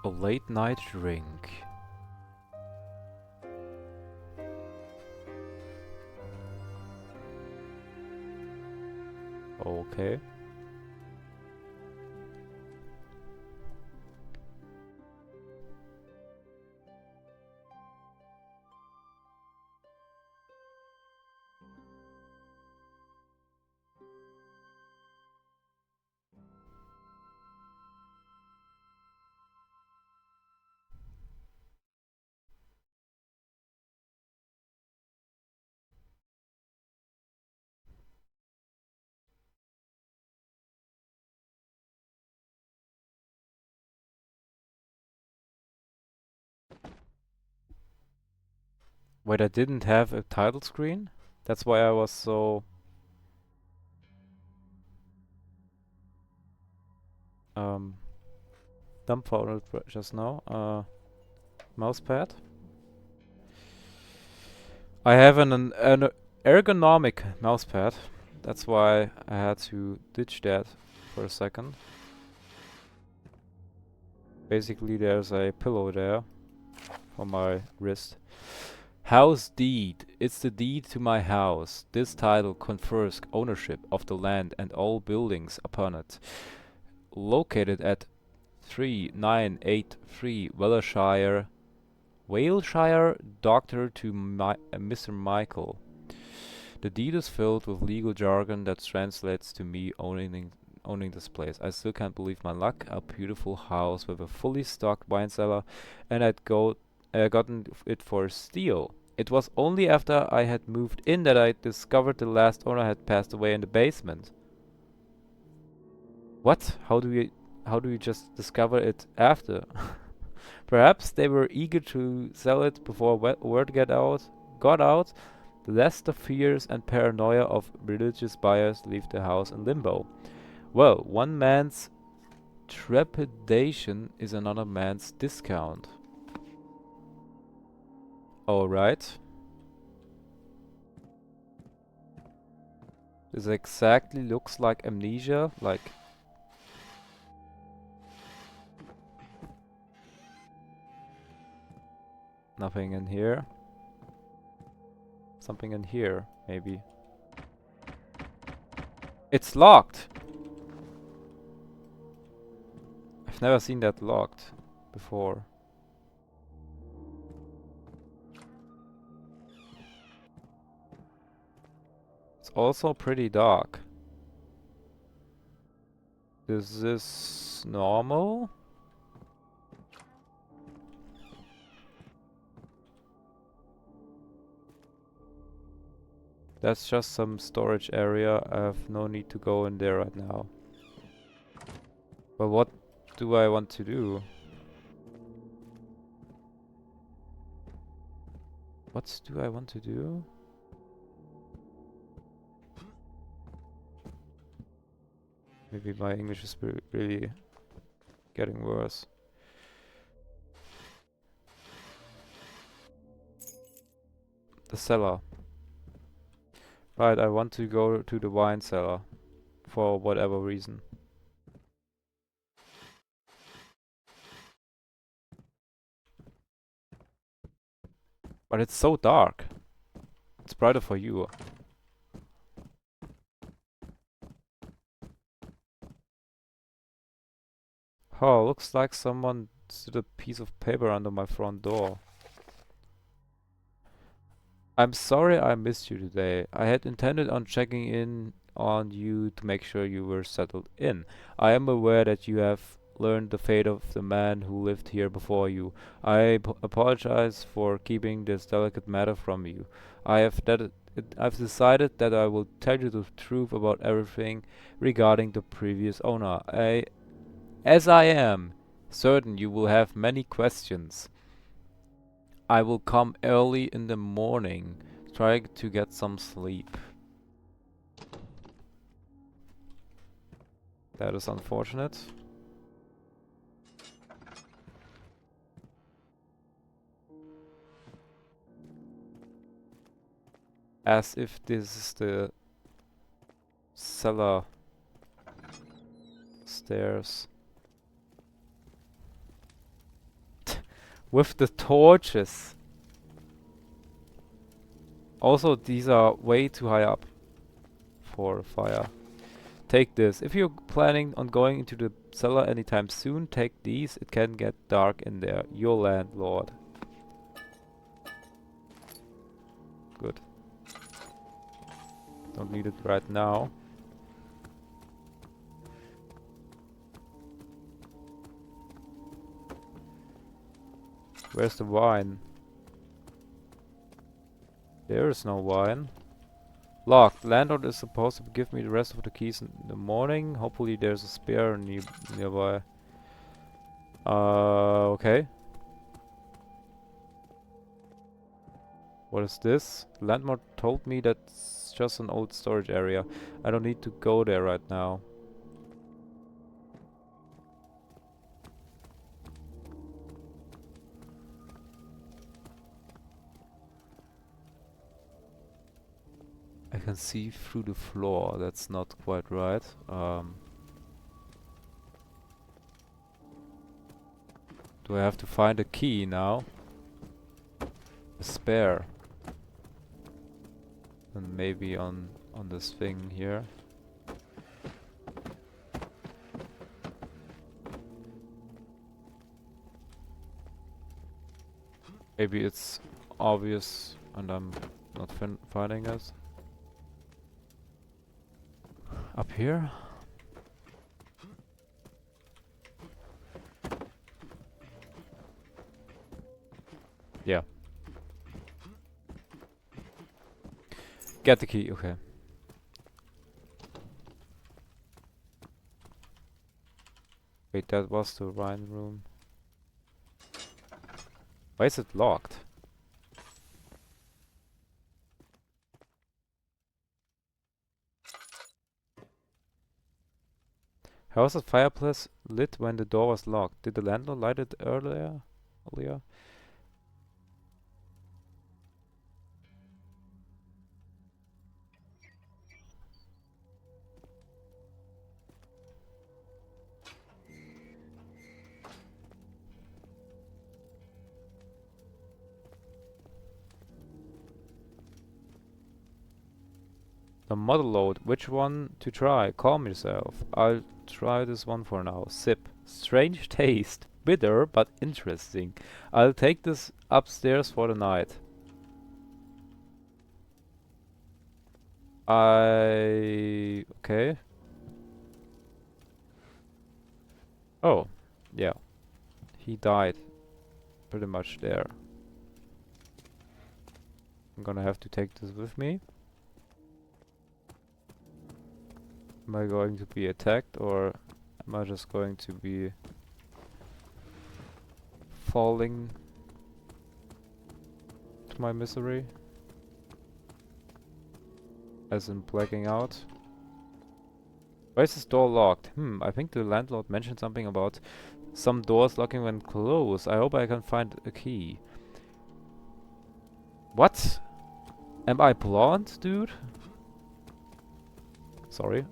A late night drink. Okay. Wait, I didn't have a title screen? That's why I was so um dumbfounded just now. Mousepad. I have an ergonomic mousepad. That's why I had to ditch that for a second. Basically, there's a pillow there for my wrist. House deed. It's the deed to my house. This title confers ownership of the land and all buildings upon it. Located at 3983 Waleshire, Doctor to Mr. Michael. The deed is filled with legal jargon that translates to me owning this place. I still can't believe my luck. A beautiful house with a fully stocked wine cellar, and gotten it for steal. It was only after I had moved in that I discovered the last owner had passed away in the basement. What? How do you just discover it after? Perhaps they were eager to sell it before word got out. The less the fears and paranoia of religious buyers leave the house in limbo. Well, one man's trepidation is another man's discount. Alright. This exactly looks like amnesia, like nothing in here. Something in here, maybe. It's locked! I've never seen that locked before. It's also pretty dark. Is this normal? That's just some storage area. I have no need to go in there right now. But what do I want to do? What do I want to do? Maybe my English is really getting worse. The cellar. Right, I want to go to the wine cellar. For whatever reason. But it's so dark. It's brighter for you. Oh, looks like someone slid a piece of paper under my front door. I'm sorry I missed you today. I had intended on checking in on you to make sure you were settled in. I am aware that you have learned the fate of the man who lived here before you. I apologize for keeping this delicate matter from you. I've decided that I will tell you the truth about everything regarding the previous owner. As I am certain you will have many questions. I will come early in the morning. Try to get some sleep. That is unfortunate. As if this is the cellar stairs. With the torches. Also, these are way too high up for fire. Take this. If you're planning on going into the cellar anytime soon, take these. It can get dark in there. Your landlord. Good. Don't need it right now. Where's the wine? There is no wine. Locked. Landlord is supposed to give me the rest of the keys in the morning. Hopefully there's a spare nearby. Okay. What is this? Landlord told me that's just an old storage area. I don't need to go there right now. I can see through the floor. That's not quite right. Do I have to find a key now? A spare. And maybe on this thing here. Maybe it's obvious and I'm not finding it. Up here? Yeah. Get the key, okay. Wait, that was the wine room. Why is it locked? How was the fireplace lit when the door was locked? Did the landlord light it earlier? The model load. Which one to try? Calm yourself. I'll try this one for now. Sip. Strange taste. Bitter, but interesting. I'll take this upstairs for the night. Okay. Oh, yeah. He died pretty much there. I'm gonna have to take this with me. Am I going to be attacked or am I just going to be falling to my misery? As in blacking out? Why is this door locked? I think the landlord mentioned something about some doors locking when closed. I hope I can find a key. What? Am I blonde, dude? Sorry.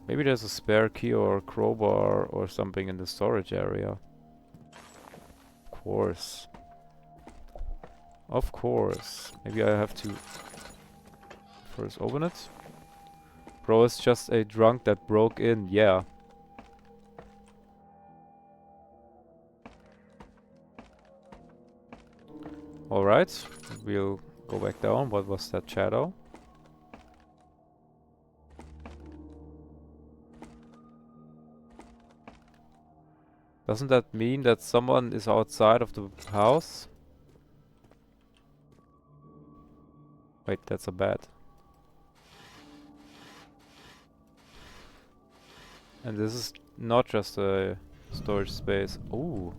Maybe there's a spare key or a crowbar or something in the storage area. Of course. Of course. Maybe I have to first open it. Bro is just a drunk that broke in. Yeah. Alright. We'll go back down. What was that shadow? Doesn't that mean that someone is outside of the house? Wait, that's a bed. And this is not just a storage space. Ooh.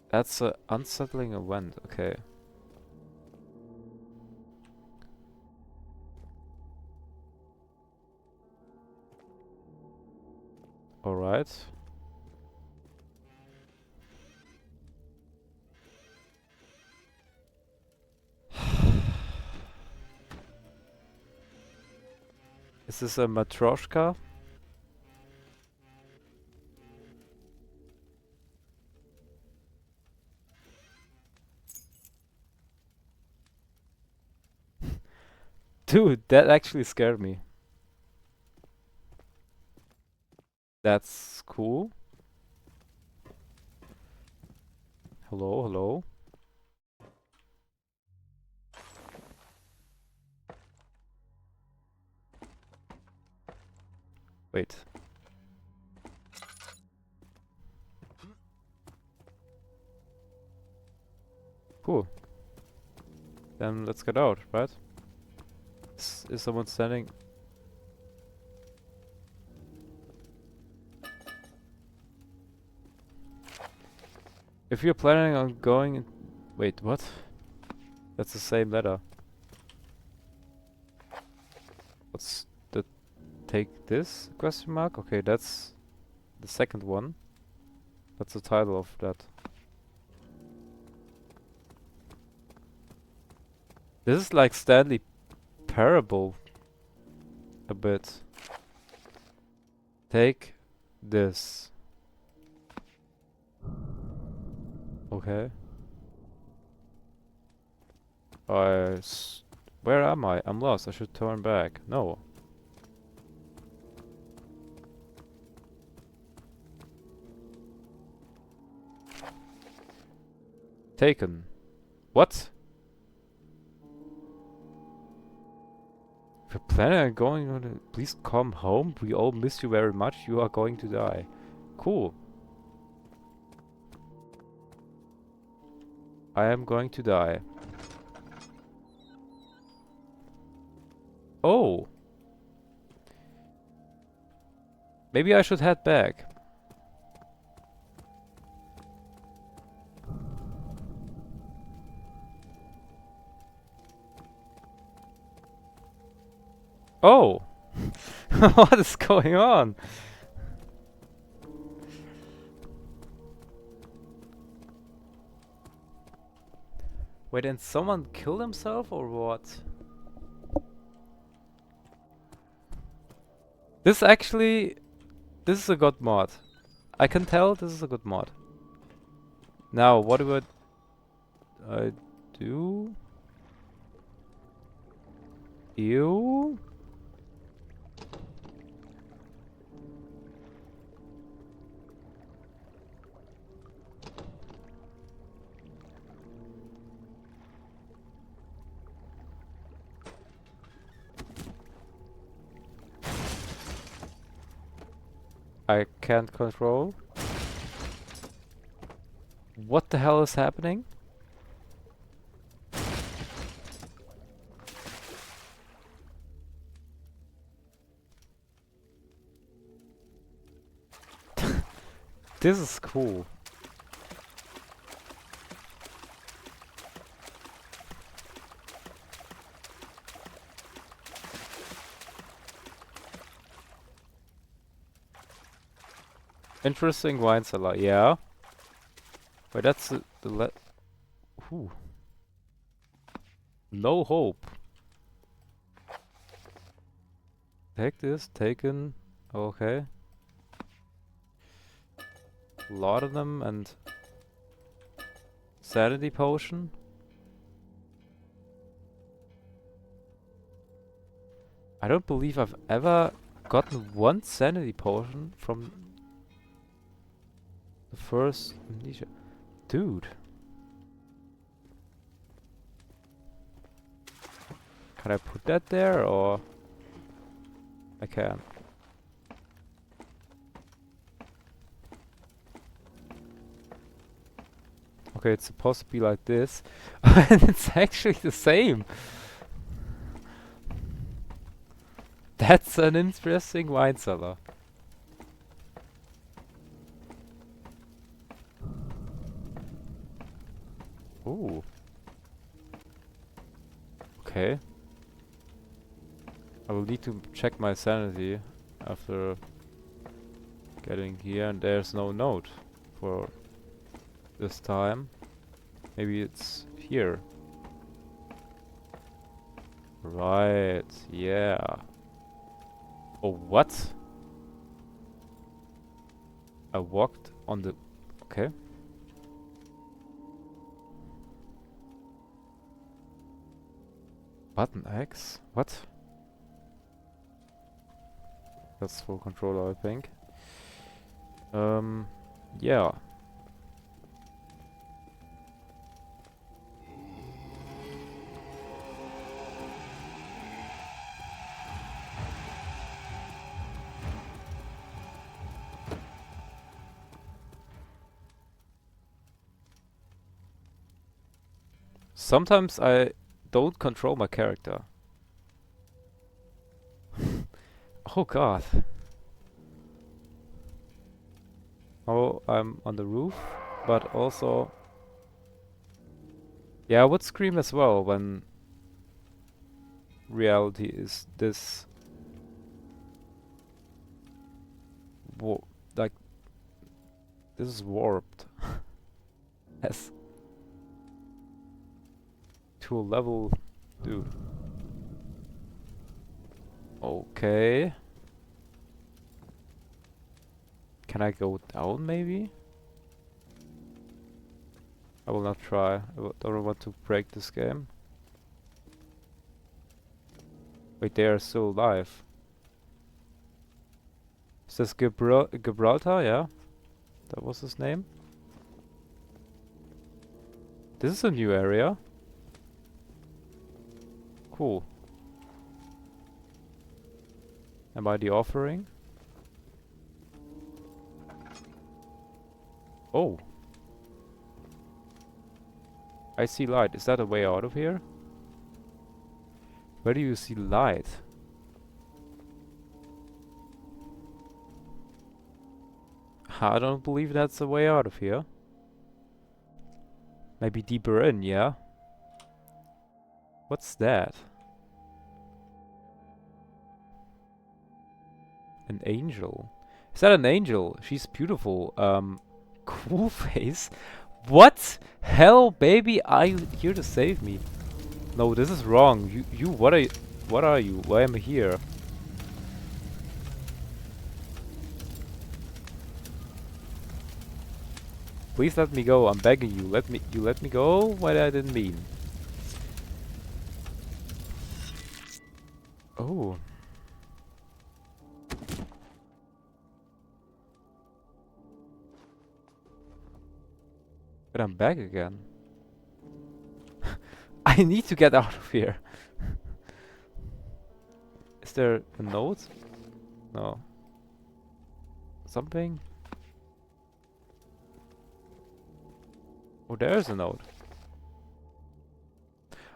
That's a unsettling event. Okay. Alright. Is this a matryoshka? Dude, that actually scared me. That's cool. Hello, hello. Wait. Cool. Then let's get out, right? Is someone standing? If you're planning on going in... Wait, what? That's the same letter. What's the... Take this? Question mark? Okay, that's the second one. That's the title of that. This is like Stanley Parable. A bit. Take this. Okay. Where am I? I'm lost. I should turn back. No. Taken. What? If you're planning on going on a... Please come home. We all miss you very much. You are going to die. Cool. I am going to die. Oh. Maybe I should head back. Oh. What is going on? Wait, and someone killed himself or what? This actually... This is a good mod. I can tell this is a good mod. Now, what do I do? Ew? I can't control. What the hell is happening? This is cool. Interesting wine cellar, yeah. Wait, that's the Ooh. No hope. Take this, taken. Okay. Laudanum and sanity potion. I don't believe I've ever gotten one sanity potion from the first amnesia. Dude. Can I put that there or... I can. Okay, it's supposed to be like this. And it's actually the same. That's an interesting wine cellar. Ooh. Okay. I will need to check my sanity after getting here, and there's no note for this time. Maybe it's here. Right, yeah. Oh, what? I walked on the... Okay. Button X? What? That's full controller, I think. Yeah. Sometimes I don't control my character. Oh god. Oh, I'm on the roof, but also... Yeah, I would scream as well when reality is this... Wa like, this is warped. As to a level... Dude. Okay. Can I go down maybe? I will not try. Don't want to break this game. Wait, they are still alive. Is this Gibraltar? Yeah. That was his name. This is a new area. Cool. Am I the offering? Oh. I see light. Is that a way out of here? Where do you see light? I don't believe that's a way out of here. Maybe deeper in, yeah? What's that? An angel. Is that an angel? She's beautiful. Cool face. What? Hell, baby, are you here to save me? No, this is wrong. What are you? What are you? Why am I here? Please let me go. I'm begging you. Let me go. What I didn't mean. Oh. But I'm back again. I need to get out of here. Is there a note? No. Something? Oh, there's a note.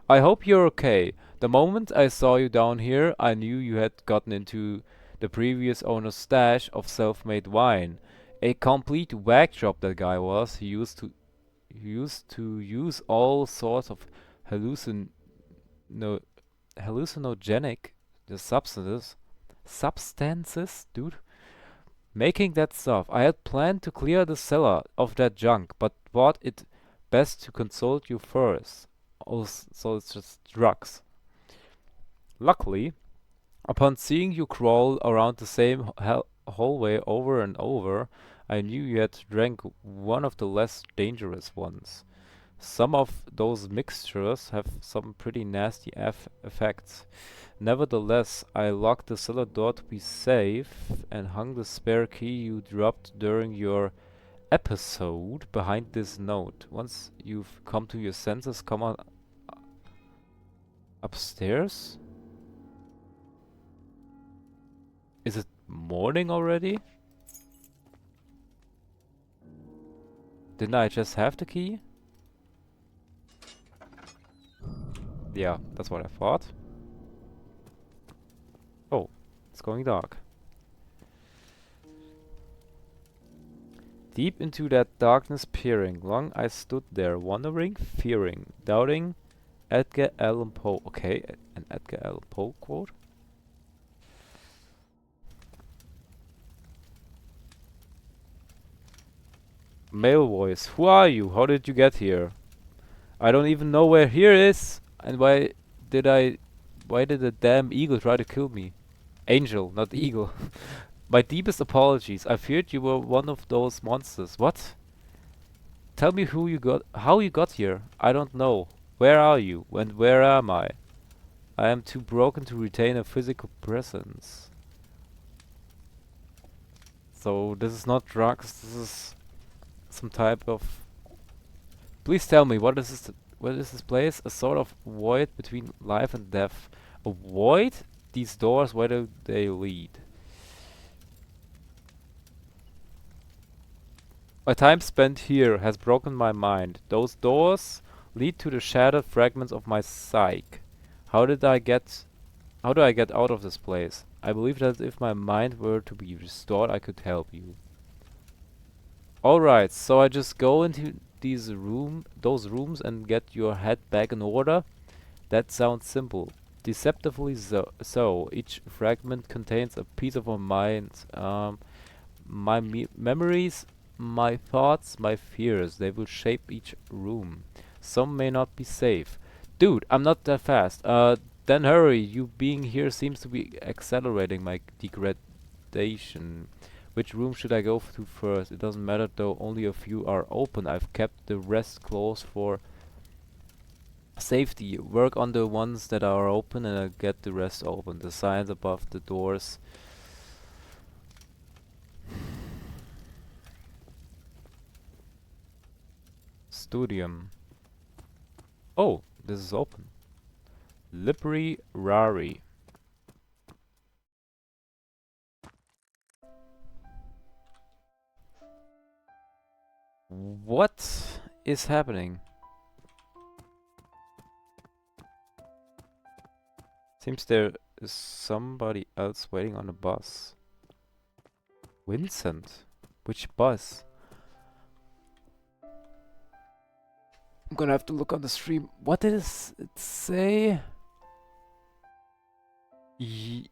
I hope you're okay. The moment I saw you down here, I knew you had gotten into the previous owner's stash of self-made wine. A complete whack job that guy was. He used to use all sorts of hallucin no hallucinogenic substances, dude, making that stuff. I had planned to clear the cellar of that junk, but thought it best to consult you first. Oh, so it's just drugs. Luckily, upon seeing you crawl around the same hallway over and over, I knew you had drank one of the less dangerous ones. Some of those mixtures have some pretty nasty effects. Nevertheless, I locked the cellar door to be safe and hung the spare key you dropped during your episode behind this note. Once you've come to your senses, come on upstairs? Is it morning already? Didn't I just have the key? Yeah, that's what I thought. Oh, it's going dark. Deep into that darkness peering, long I stood there, wondering, fearing, doubting. Edgar Allan Poe. Okay, an Edgar Allan Poe quote. Male voice. Who are you? How did you get here? I don't even know where here is. And why did the damn eagle try to kill me? Angel, not eagle. My deepest apologies. I feared you were one of those monsters. What? Tell me how you got here. I don't know. Where are you? And where am I? I am too broken to retain a physical presence. So this is not drugs. This is some type of. Please tell me what is this? What is this place? A sort of void between life and death. A void? These doors, where do they lead? My time spent here has broken my mind. Those doors lead to the shattered fragments of my psyche. How did I get how do I get out of this place? I believe that if my mind were to be restored, I could help you. Alright, so I just go into those rooms and get your head back in order? That sounds simple. Deceptively so. Each fragment contains a piece of my mind. My memories, my thoughts, my fears, they will shape each room. Some may not be safe. Dude, I'm not that fast. Then hurry. You being here seems to be accelerating my degradation. Which room should I go to first? It doesn't matter though, only a few are open. I've kept the rest closed for safety. Work on the ones that are open and I'll get the rest open. The signs above the doors. Studium. Oh, this is open. Libri Rari. What is happening? Seems there is somebody else waiting on the bus. Vincent? Which bus? I'm gonna have to look on the stream. What did it say? Y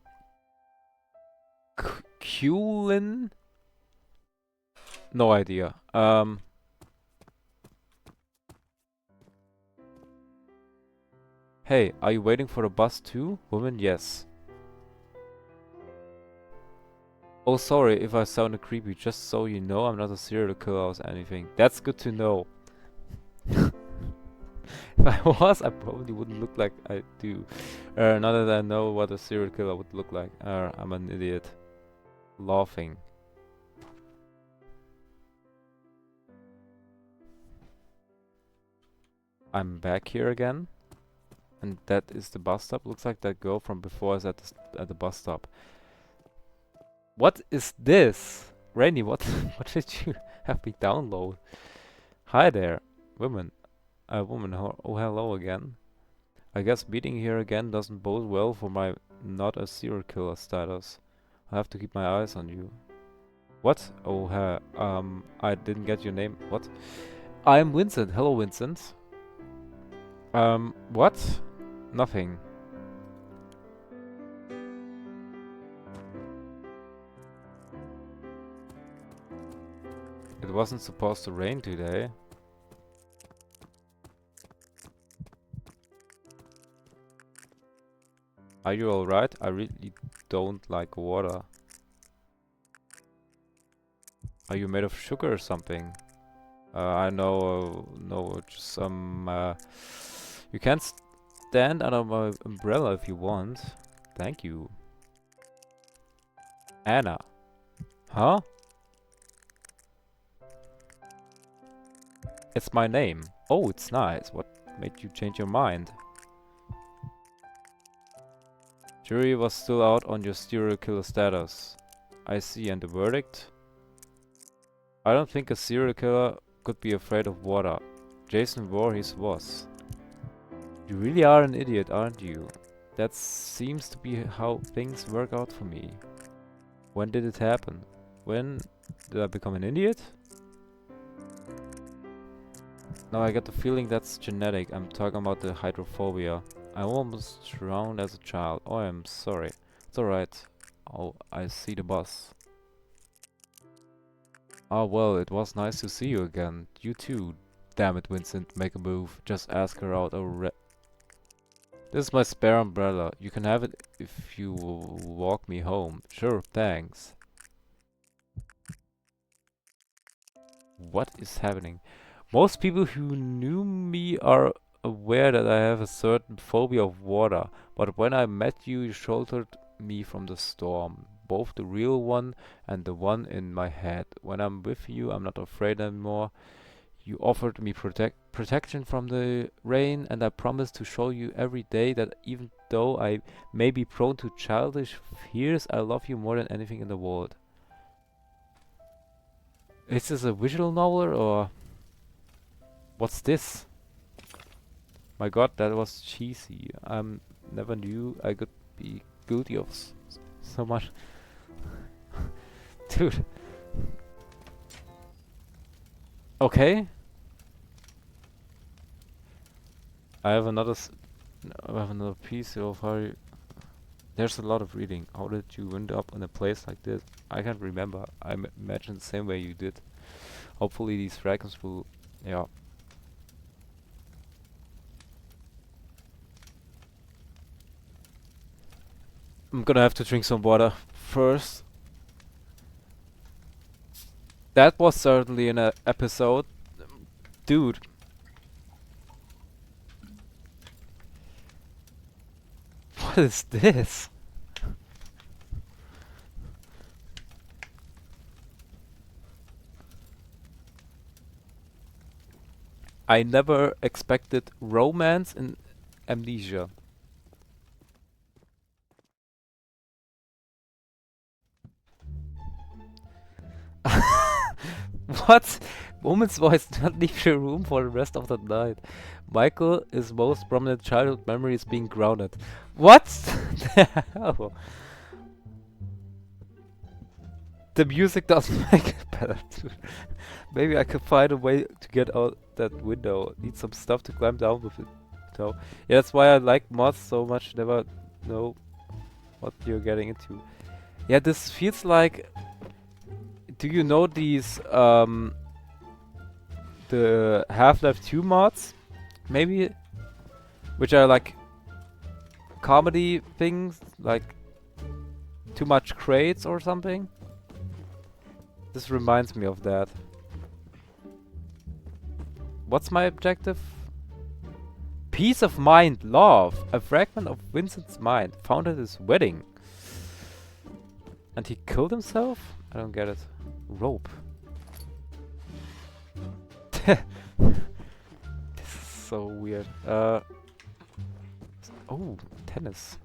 Kulin? No idea. Hey, are you waiting for the bus too? Woman, yes. Oh, sorry if I sounded creepy. Just so you know, I'm not a serial killer or anything. That's good to know. If I was, I probably wouldn't look like I do. Now that I know what a serial killer would look like. I'm an idiot. Laughing. I'm back here again. And that is the bus stop. Looks like that girl from before is at the bus stop. What is this? Rainy, what what did you have me download? Hi there, woman. Woman, oh hello again. I guess meeting here again doesn't bode well for my not a serial killer status. I have to keep my eyes on you. What? Oh, I didn't get your name. What? I'm Vincent. Hello, Vincent. What? Nothing. It wasn't supposed to rain today. Are you alright? I really don't like water. Are you made of sugar or something? I know, no, just some, you can stand under my umbrella if you want. Thank you. Anna. Huh? It's my name. Oh, it's nice. What made you change your mind? Jury was still out on your serial killer status. I see, and the verdict? I don't think a serial killer could be afraid of water. Jason Voorhees was. You really are an idiot, aren't you? That seems to be how things work out for me. When did it happen? When did I become an idiot? Now I get the feeling that's genetic. I'm talking about the hydrophobia. I almost drowned as a child. Oh, I'm sorry. It's alright. Oh, I see the bus. Oh, well, it was nice to see you again. You too. Damn it, Vincent, make a move. Just ask her out This is my spare umbrella. You can have it if you walk me home. Sure, thanks. What is happening? Most people who knew me are aware that I have a certain phobia of water, but when I met you, you sheltered me from the storm, both the real one and the one in my head. When I'm with you, I'm not afraid anymore. You offered me protection from the rain, and I promise to show you every day that even though I may be prone to childish fears, I love you more than anything in the world. Is this a visual novel or what's this? My god, that was cheesy. I never knew I could be guilty of so much. Dude. Okay. I have another I have another piece of how there's a lot of reading. How did you end up in a place like this? I can't remember. I imagine the same way you did. Hopefully these fragments will, yeah. I'm gonna have to drink some water first. That was certainly an episode. Dude. What is this? I never expected romance in amnesia. What? Woman's voice do not leave your room for the rest of the night. Michael, his most prominent childhood memory is being grounded. What the hell? The music doesn't make it better, dude. Maybe I could find a way to get out that window. Need some stuff to climb down with it. So, yeah, that's why I like mods so much. Never know what you're getting into. Yeah, this feels like. Do you know these the Half-Life 2 mods? Maybe, which are like comedy things, like too much crates or something. This reminds me of that. What's my objective? Peace of mind, love. A fragment of Vincent's mind found at his wedding. And he killed himself? I don't get it. Rope. This is so weird. Oh, tennis.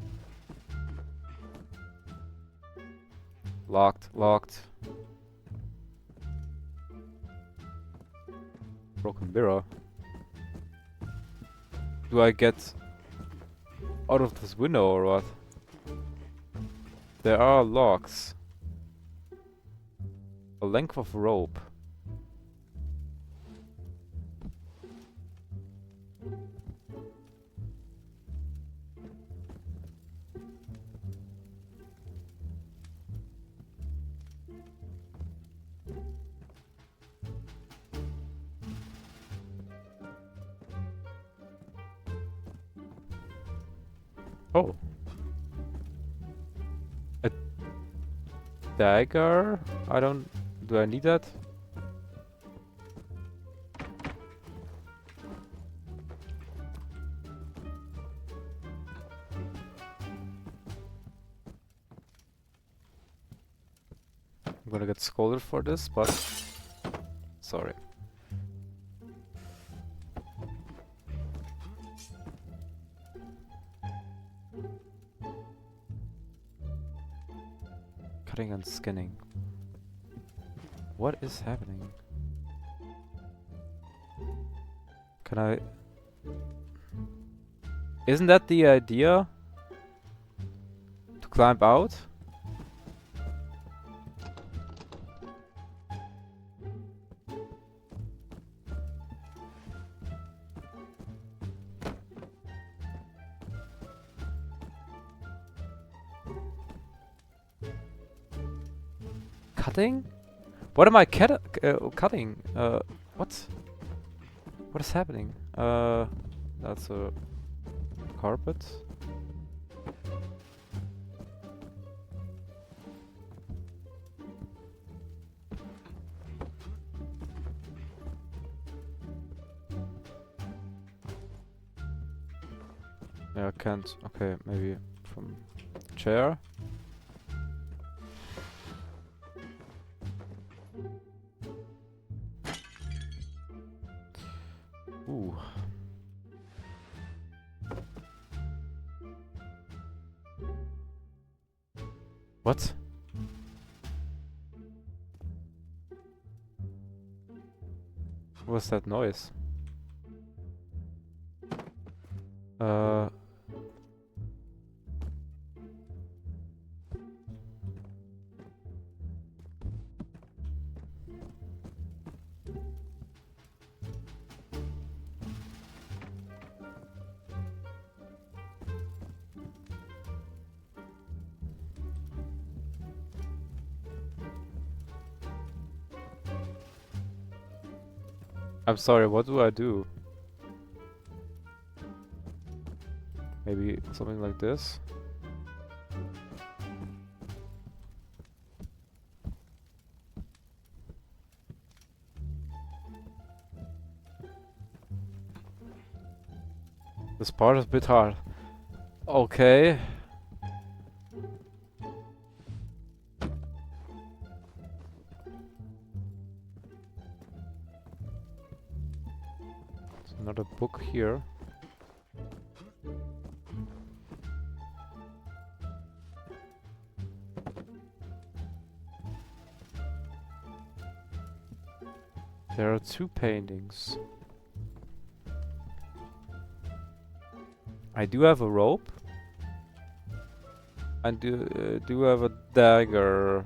Locked, locked. Broken mirror. Do I get out of this window or what? There are locks. A length of rope. Oh. A dagger? I don't... Do I need that? I'm gonna get scolded for this, but... Sorry. Cutting and skinning. What is happening? Can I... Isn't that the idea? To climb out? Cutting? What am I cutting? What? What is happening? That's a... carpet. Yeah, I can't. Okay, maybe from chair. Ooh. What? What's that noise? Uh. I'm sorry, what do I do? Maybe something like this? This part is a bit hard. Okay. There's another book here. There are 2 paintings. I do have a rope. I do have a dagger.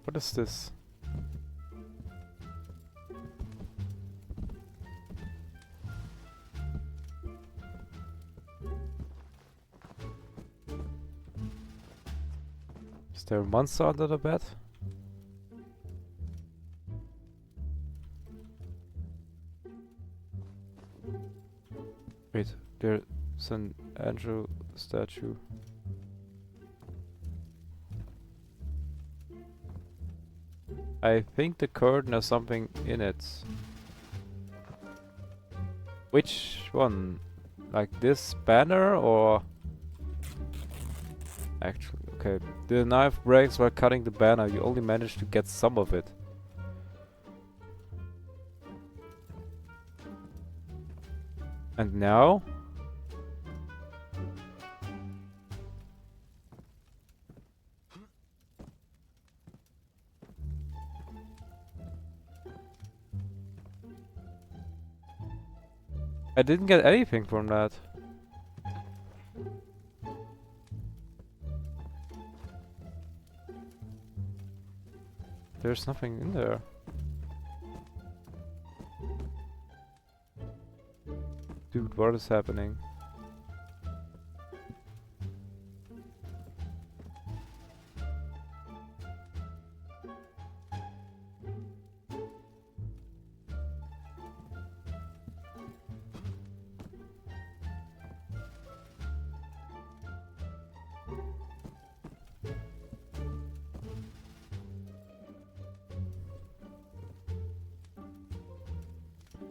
What is this? Is there a monster under the bed? Wait, there's an Andrew statue. I think the curtain has something in it. Which one? Like this banner or... Actually, okay. The knife breaks while cutting the banner. You only managed to get some of it. And now? I didn't get anything from that. There's nothing in there. Dude, what is happening?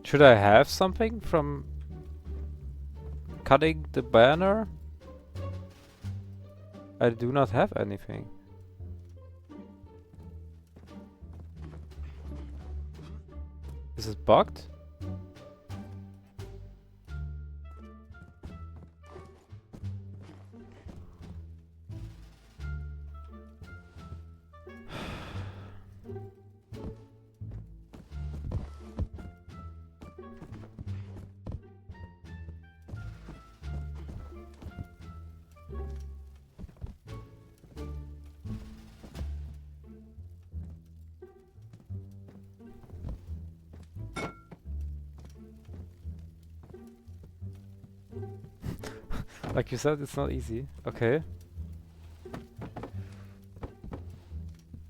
Should I have something from cutting the banner? I do not have anything. Is it bugged? Like you said, it's not easy. Okay.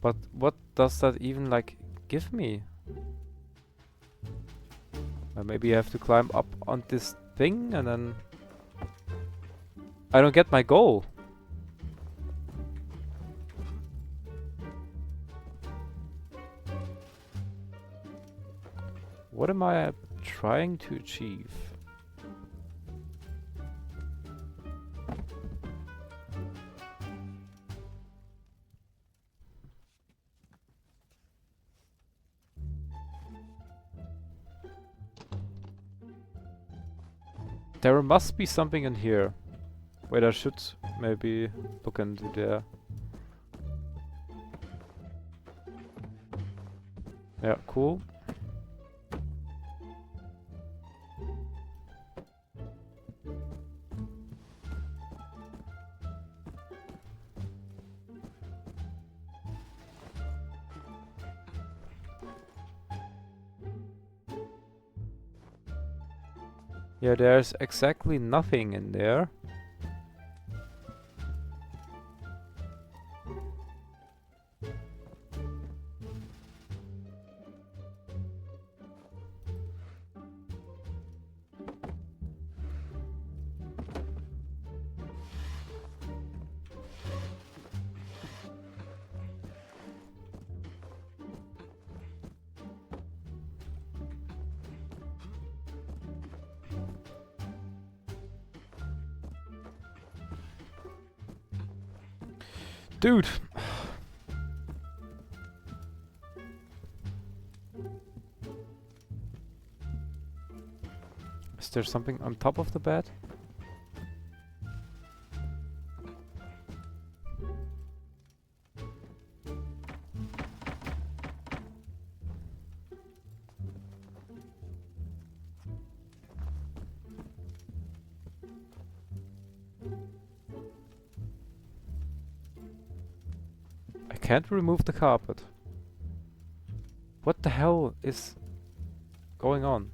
But what does that even like give me? Maybe I have to climb up on this thing and then... I don't get my goal. What am I trying to achieve? There must be something in here. Wait, I should maybe look into there. Yeah, cool. Yeah, there's exactly nothing in there. Dude! Is there something on top of the bed? I can't remove the carpet. What the hell is going on?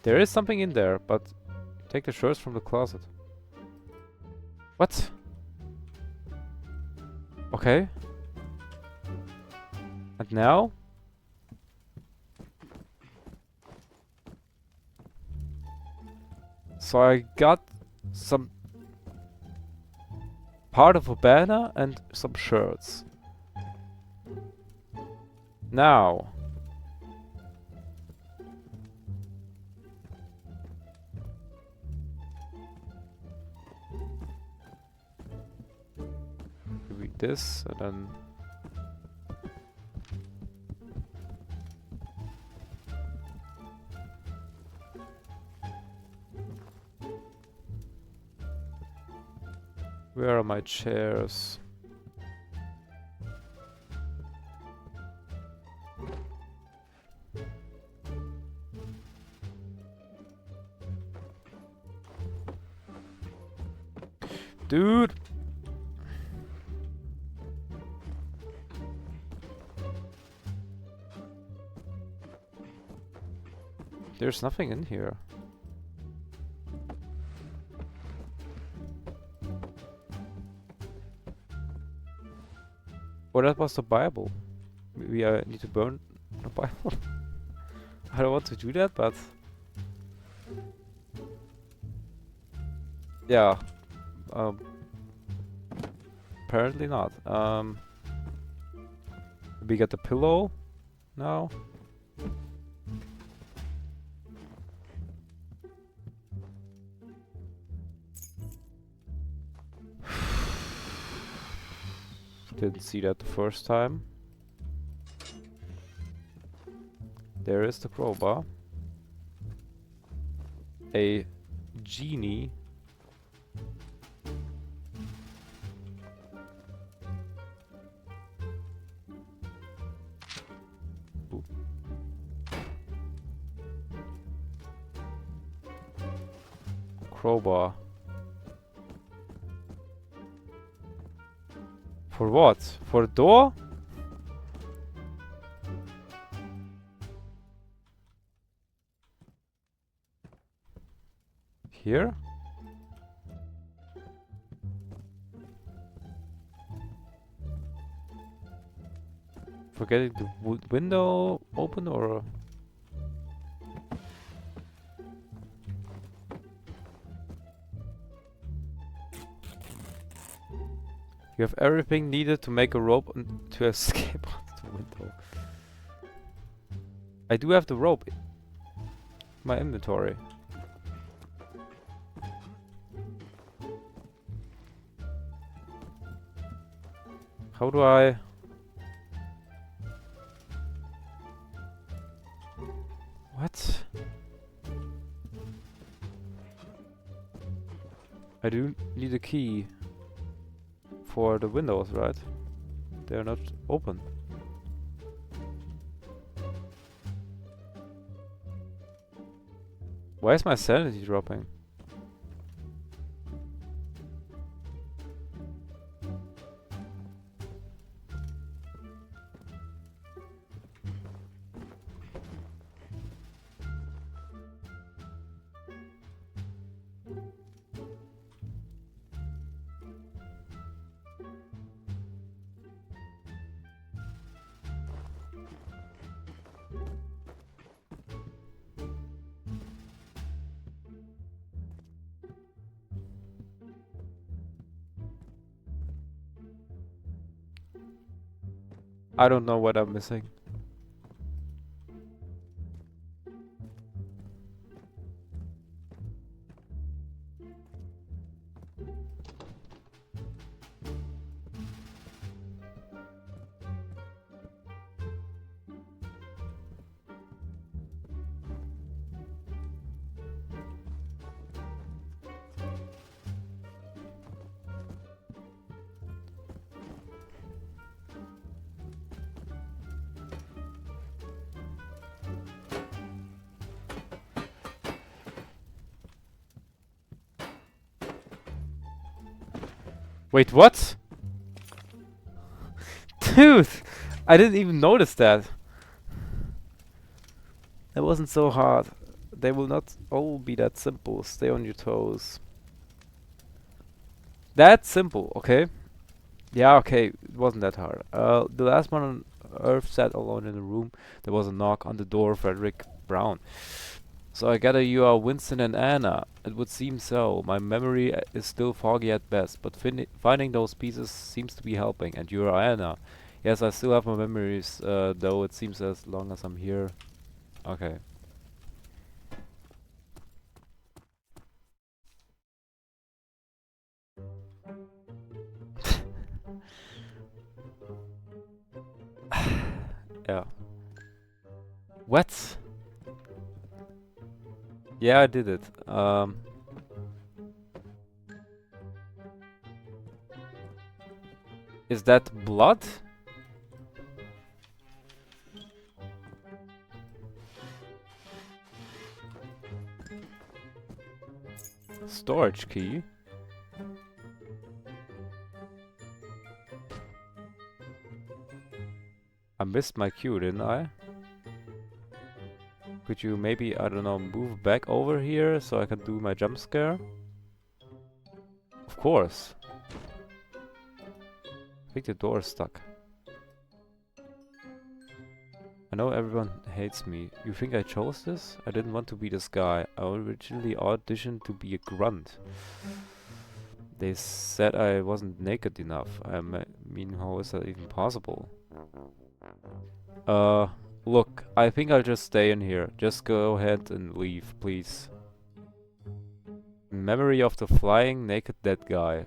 There is something in there, but take the shirts from the closet. What? Okay. And now? So I got some part of a banner and some shirts. Now. Read this and then... Where are my chairs? Dude! There's nothing in here. Or that was the Bible. Maybe I need to burn the Bible. I don't want to do that, but... Yeah. Apparently not. We get the pillow now. Didn't see that the first time. There is the crowbar. A genie. Ooh. Crowbar. For what? For the door? Here? For getting the window open or... You have everything needed to make a rope and to escape out the window. I do have the rope in my inventory. How do I... What? I do need a key for the windows, right? They're not open. Why is my sanity dropping? I don't know what I'm missing. Wait, what? Dude! I didn't even notice that. That wasn't so hard. They will not all be that simple. Stay on your toes. That's simple, okay? Yeah, okay, it wasn't that hard. The last one on Earth sat alone in a room. There was a knock on the door, Frederick Brown. So I gather you are Winston and Anna. It would seem so. My memory is still foggy at best, but finding those pieces seems to be helping. And you are Anna. Yes, I still have my memories, though it seems as long as I'm here. Okay. Yeah. What? Yeah, I did it. Is that blood? Storage key? I missed my cue, didn't I? Could you maybe, I don't know, move back over here so I can do my jump scare? Of course. I think the door is stuck. I know everyone hates me. You think I chose this? I didn't want to be this guy. I originally auditioned to be a grunt. They said I wasn't naked enough. I mean, how is that even possible? Look, I think I'll just stay in here. Just go ahead and leave, please. Memory of the flying naked dead guy.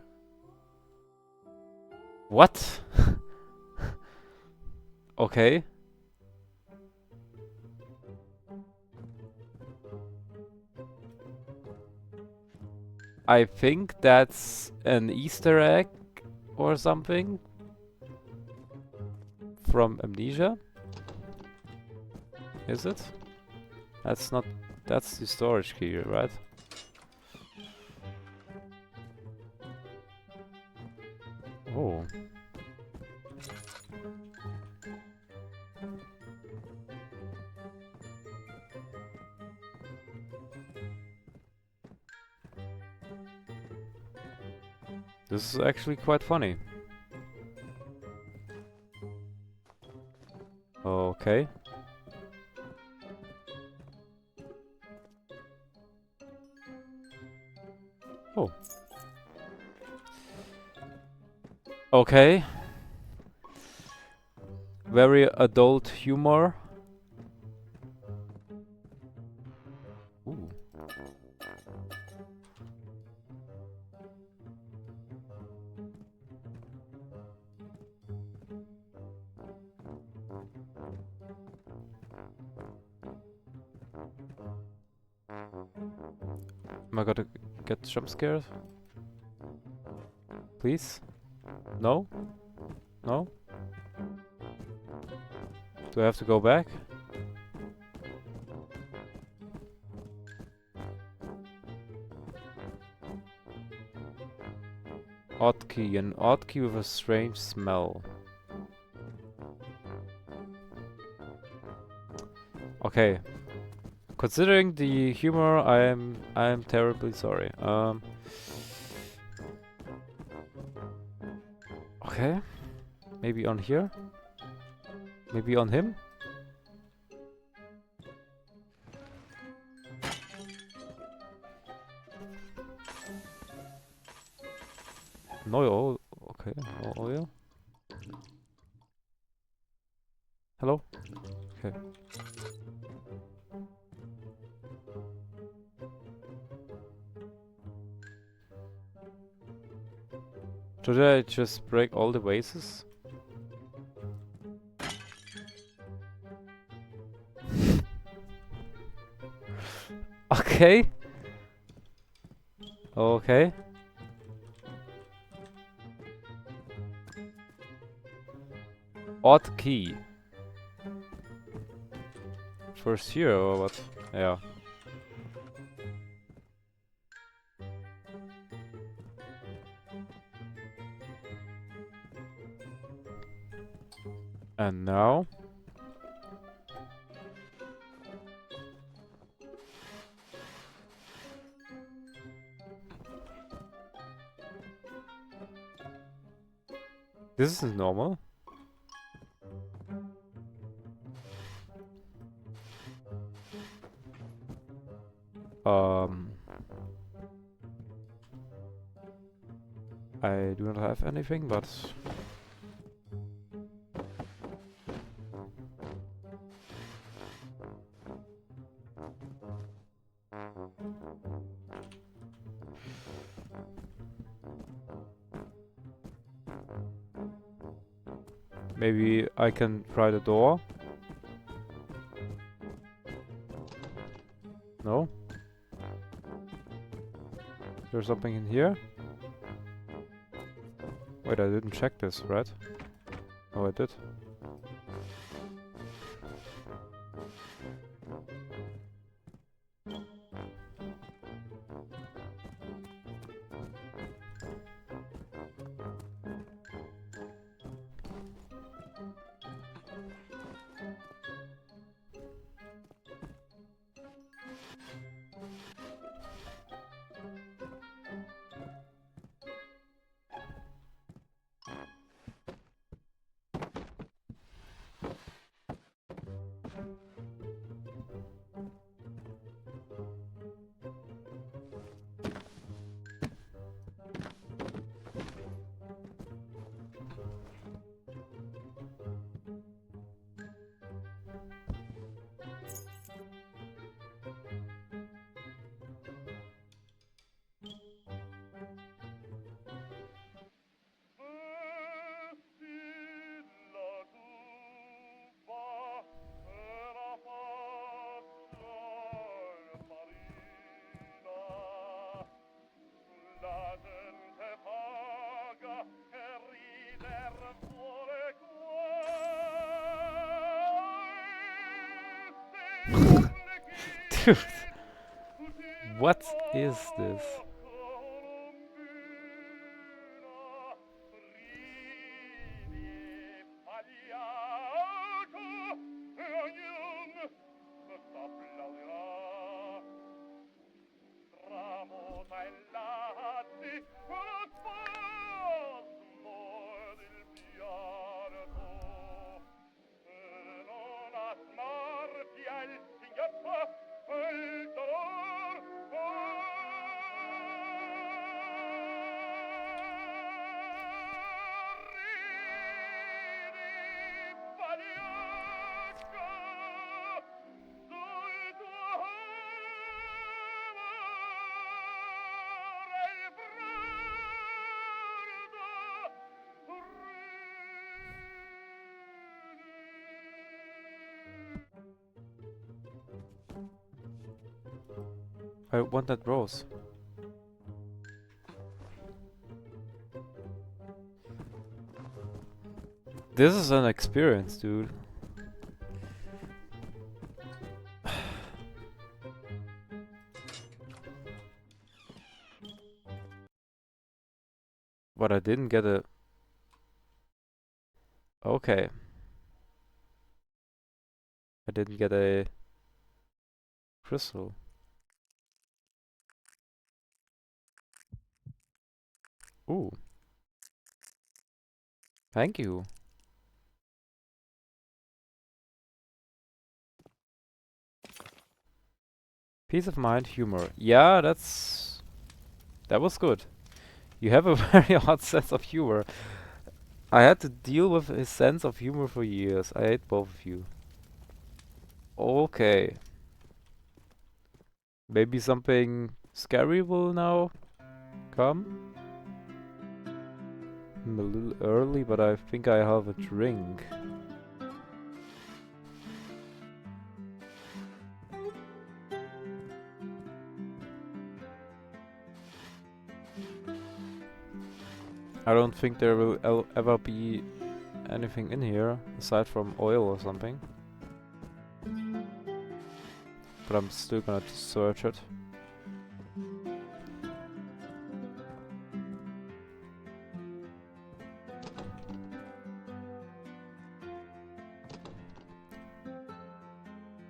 What? Okay. I think that's an Easter egg or something from Amnesia. Is it? That's not... That's the storage key, right? Oh. This is actually quite funny. Okay. Oh. Okay. Very adult humor. Ooh. Am I gonna get jump scared? Please? No? No? Do I have to go back? Odd key. An odd key with a strange smell. Okay. Considering the humor, I am terribly sorry. Okay. Maybe on here? Maybe on him? No oil. Okay, no oil. Hello? Okay. Should I just break all the vases? Okay. Okay. Odd key. First here or what? Yeah. And now? This is normal. Um, I do not have anything, but maybe I can try the door. No? There's something in here? Wait, I didn't check this, right? Oh, I did. Dude, what is this? I want that rose. This is an experience, dude. But I didn't get a... Okay. I didn't get a crystal. Ooh. Thank you. Peace of mind, humor. Yeah, that was good. You have a very odd sense of humor. I had to deal with his sense of humor for years. I hate both of you. Okay. Maybe something scary will now come? I'm a little early, but I think I have a drink. I don't think there will ever be anything in here aside from oil or something. But I'm still gonna search it.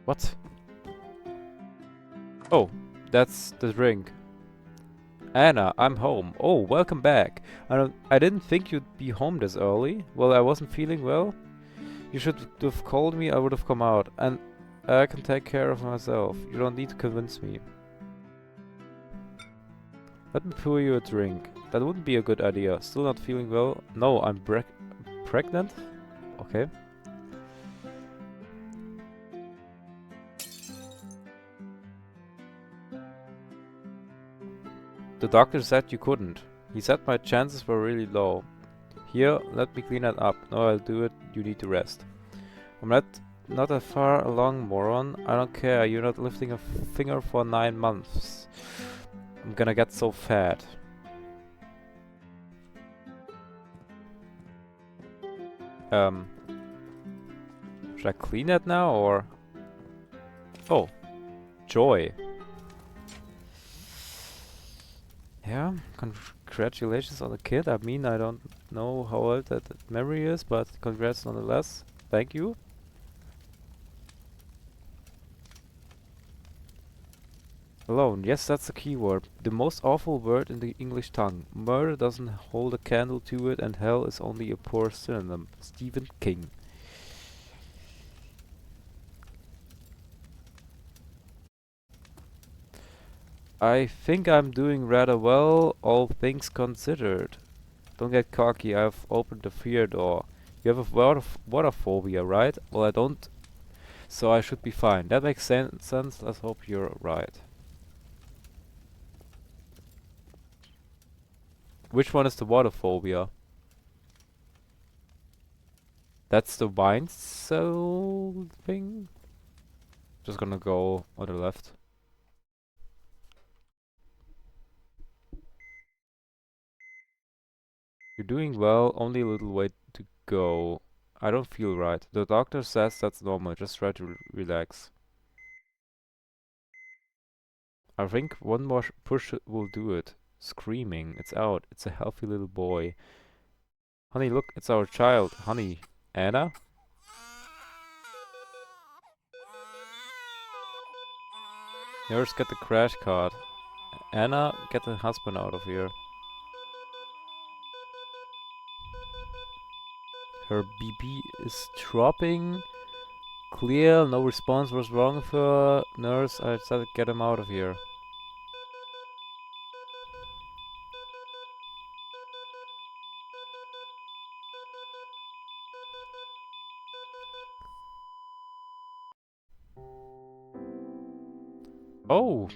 What? Oh, that's the drink. Anna, I'm home. Oh, welcome back. I didn't think you'd be home this early. Well, I wasn't feeling well. You should have called me, I would have come out. And I can take care of myself. You don't need to convince me. Let me pour you a drink. That wouldn't be a good idea. Still not feeling well? No, I'm pregnant? Okay. The doctor said you couldn't. He said my chances were really low. Here, let me clean that up. No, I'll do it. You need to rest. I'm not that far along, moron. I don't care. You're not lifting a finger for 9 months. I'm gonna get so fat. Should I clean that now or? Oh, joy. Yeah, congratulations on the kid. I mean, I don't know how old that memory is, but congrats nonetheless. Thank you. Alone, yes, that's the key word. The most awful word in the English tongue. Murder doesn't hold a candle to it, and hell is only a poor synonym. Stephen King. I think I'm doing rather well, all things considered. Don't get cocky, I've opened the fear door. You have a water phobia, right? Well, I don't, so I should be fine. That makes sense. Let's hope you're right. Which one is the water phobia? That's the wine cell thing? Just gonna go on the left. You're doing well, only a little way to go. I don't feel right. The doctor says that's normal, just try to relax. I think one more push will do it. Screaming, it's out. It's a healthy little boy. Honey, look, it's our child. Honey, Anna? Nurse, get the crash cart. Anna, get the husband out of here. Her BB is dropping. Clear, no response. What's wrong with her? Nurse, I said get him out of here. Oh!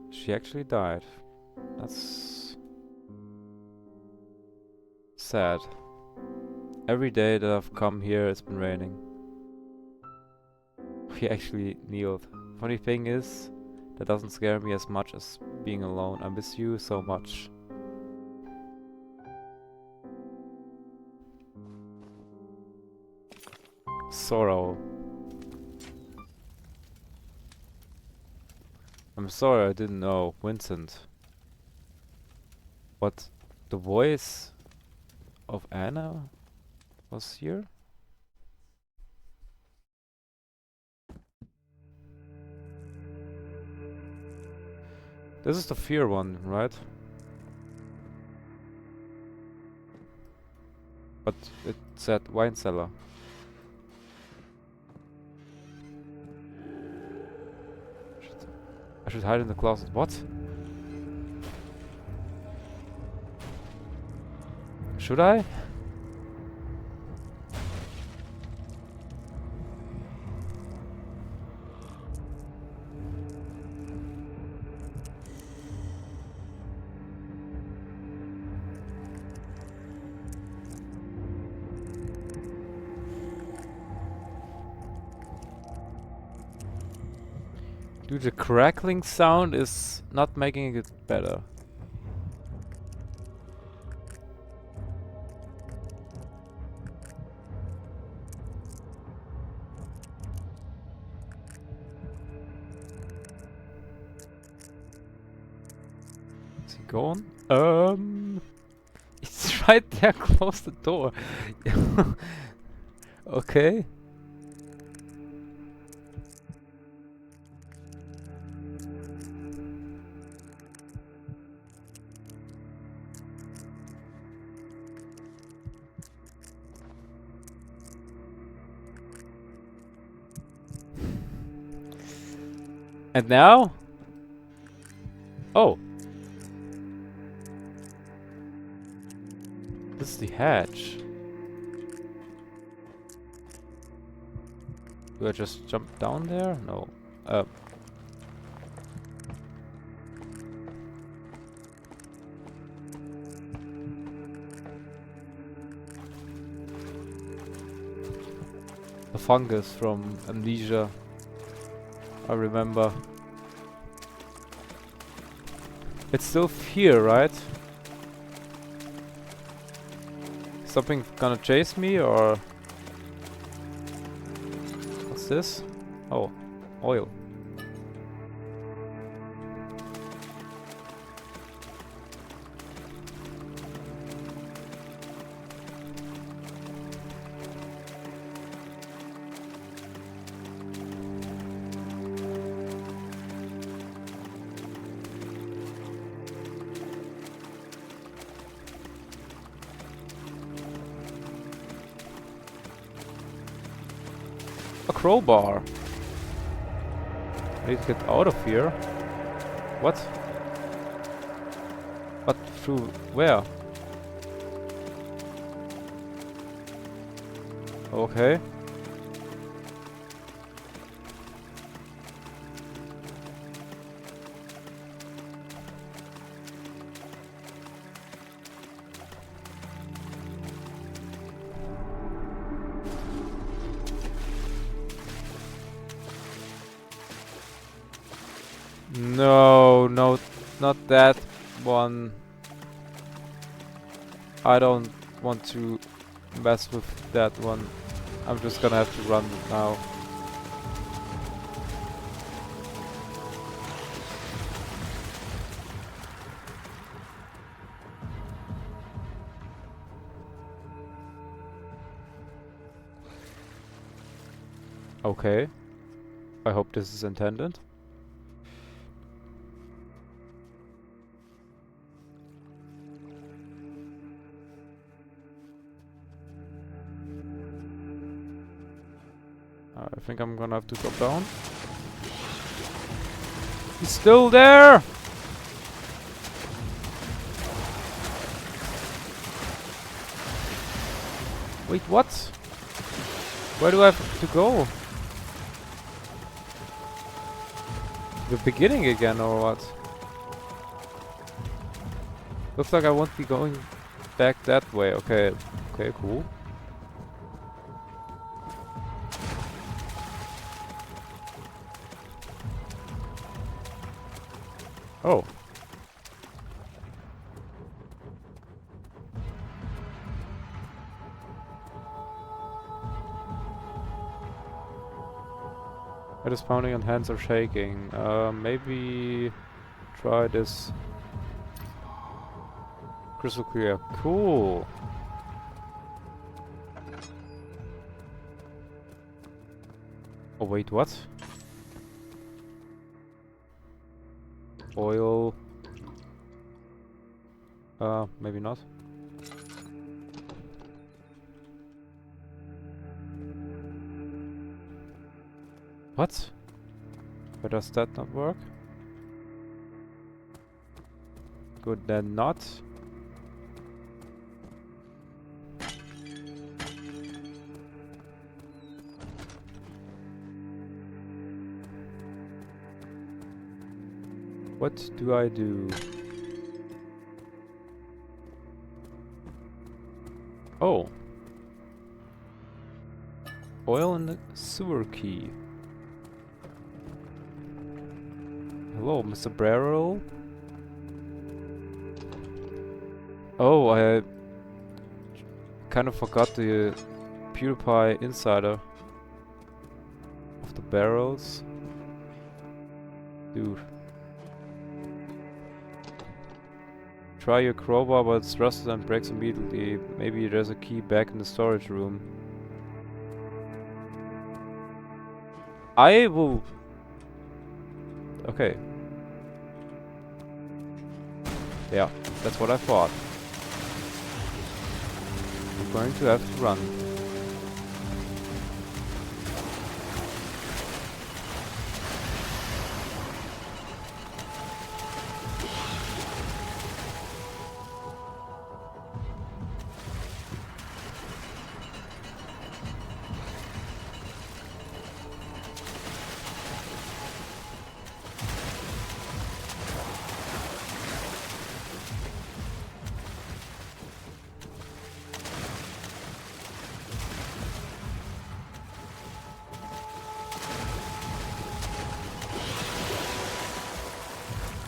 She actually died. That's sad. Every day that I've come here, it's been raining. He actually kneeled. Funny thing is, That doesn't scare me as much as being alone. I miss you so much. Sorrow. I'm sorry, I didn't know. Vincent. What? The voice of Anna was here? This is the fear one, right? But it said wine cellar. I should hide in the closet. What? Should I? Dude, the crackling sound is not making it better. Is he gone? It's right there, close the door. Okay. And now? Oh. This is the hatch. Do I just jump down there? No. The fungus from Amnesia. I remember. It's still fear, right? Something gonna chase me or... What's this? Oh, oil. A crowbar. I need to get out of here. What? But through where? Okay. No, no, not that one. I don't want to mess with that one. I'm just gonna have to run now. Okay. I hope this is intended. I think I'm gonna have to drop down. He's still there! Wait, what? Where do I have to go? The beginning again or what? Looks like I won't be going back that way. Okay, okay, cool. Oh. Head is pounding and hands are shaking. Maybe try this. Crystal clear. Cool. Oh wait, what? Oil. Maybe not. What? Why does that not work? Good, then not. What do I do? Oh. Oil in the sewer key. Hello, Mr. Barrel. Oh, I kind of forgot the purify insider of the barrels. Dude. Try your crowbar, but it's rusted and breaks immediately. Maybe there's a key back in the storage room. I will... Okay. Yeah, that's what I thought. I'm going to have to run.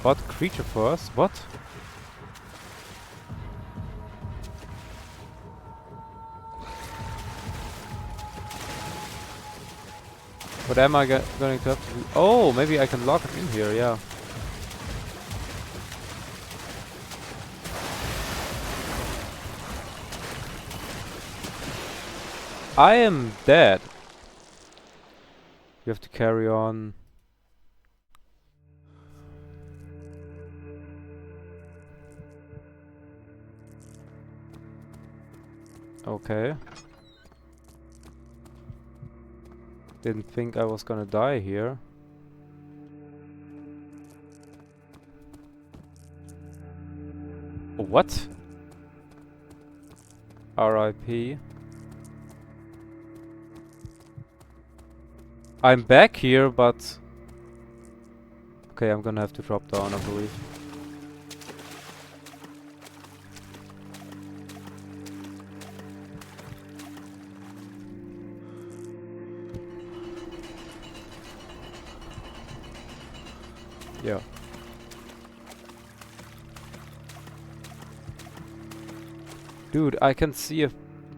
What creature first? What? What am I going to have to do? Oh, maybe I can lock it in here, yeah. I am dead. You have to carry on. Okay. Didn't think I was gonna die here. What? RIP. I'm back here, but... Okay, I'm gonna have to drop down, I believe. Yeah. Dude, I can see a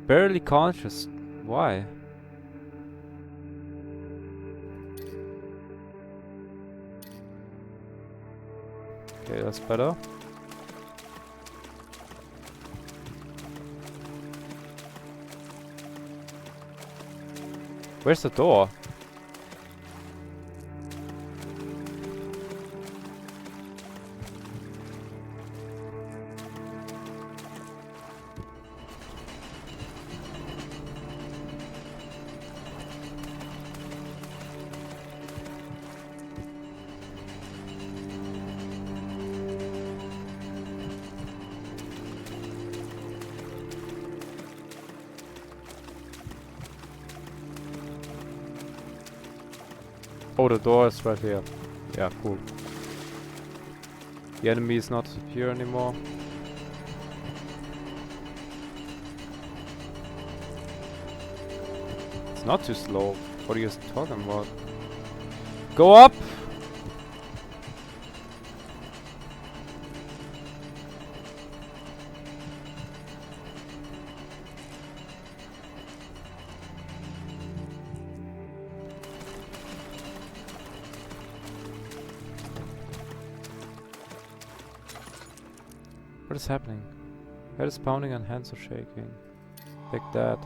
barely conscious. Why? Okay, that's better. Where's the door? Oh, the door is right here. Yeah, cool. The enemy is not here anymore. It's not too slow. What are you talking about? Go up! What is happening? Head is pounding and hands are shaking. Like that.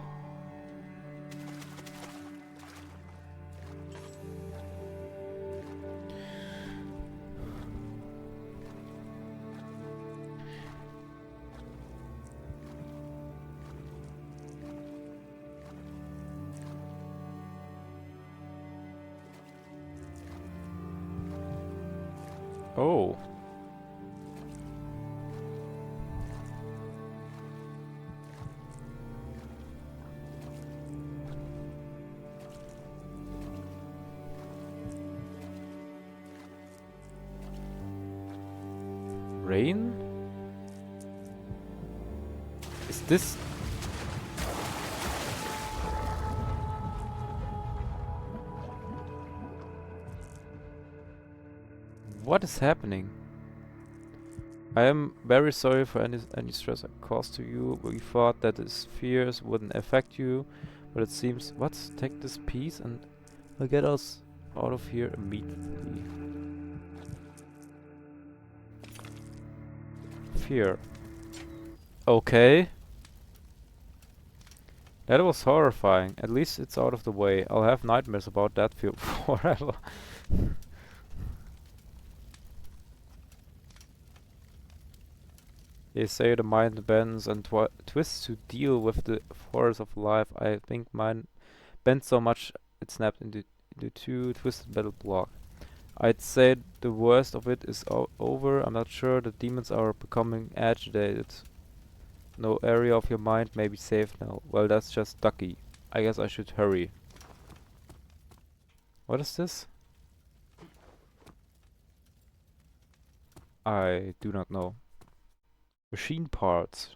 Oh. Rain? Is this... What is happening? I am very sorry for any stress I caused to you. We thought that these fears wouldn't affect you, but it seems... What? Take this piece and I'll get us out of here immediately. Fear. Okay. That was horrifying. At least it's out of the way. I'll have nightmares about that fear forever. They say the mind bends and twists to deal with the force of life. I think mine bent so much it snapped into two twisted metal blocks. I'd say the worst of it is over. I'm not sure. The demons are becoming agitated. No area of your mind may be safe now. Well, that's just ducky. I guess I should hurry. What is this? I do not know. Machine parts.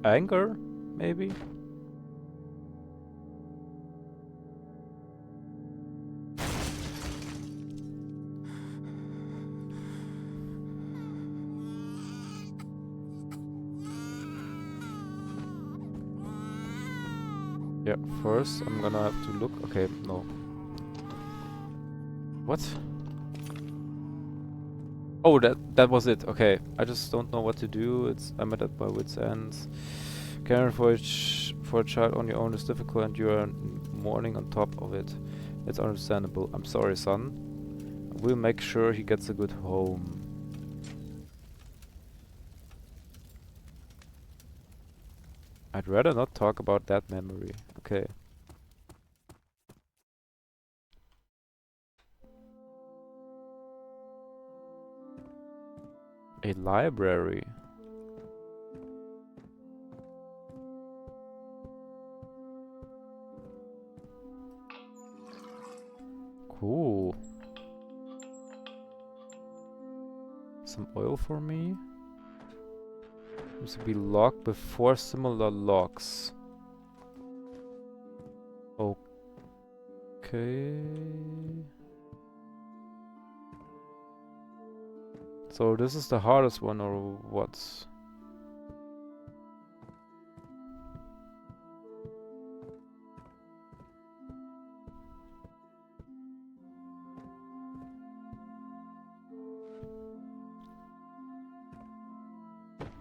Anger, maybe? Yeah, first I'm gonna have to look. Okay, no. What? Oh, that was it. Okay, I just don't know what to do. I'm at my wit's ends. Caring for a child on your own is difficult, and you are mourning on top of it. It's understandable. I'm sorry, son. We'll make sure he gets a good home. I'd rather not talk about that memory. Okay. A library. Cool. Some oil for me. Seems to be locked with 4 similar locks. Okay. So this is the hardest one, or what?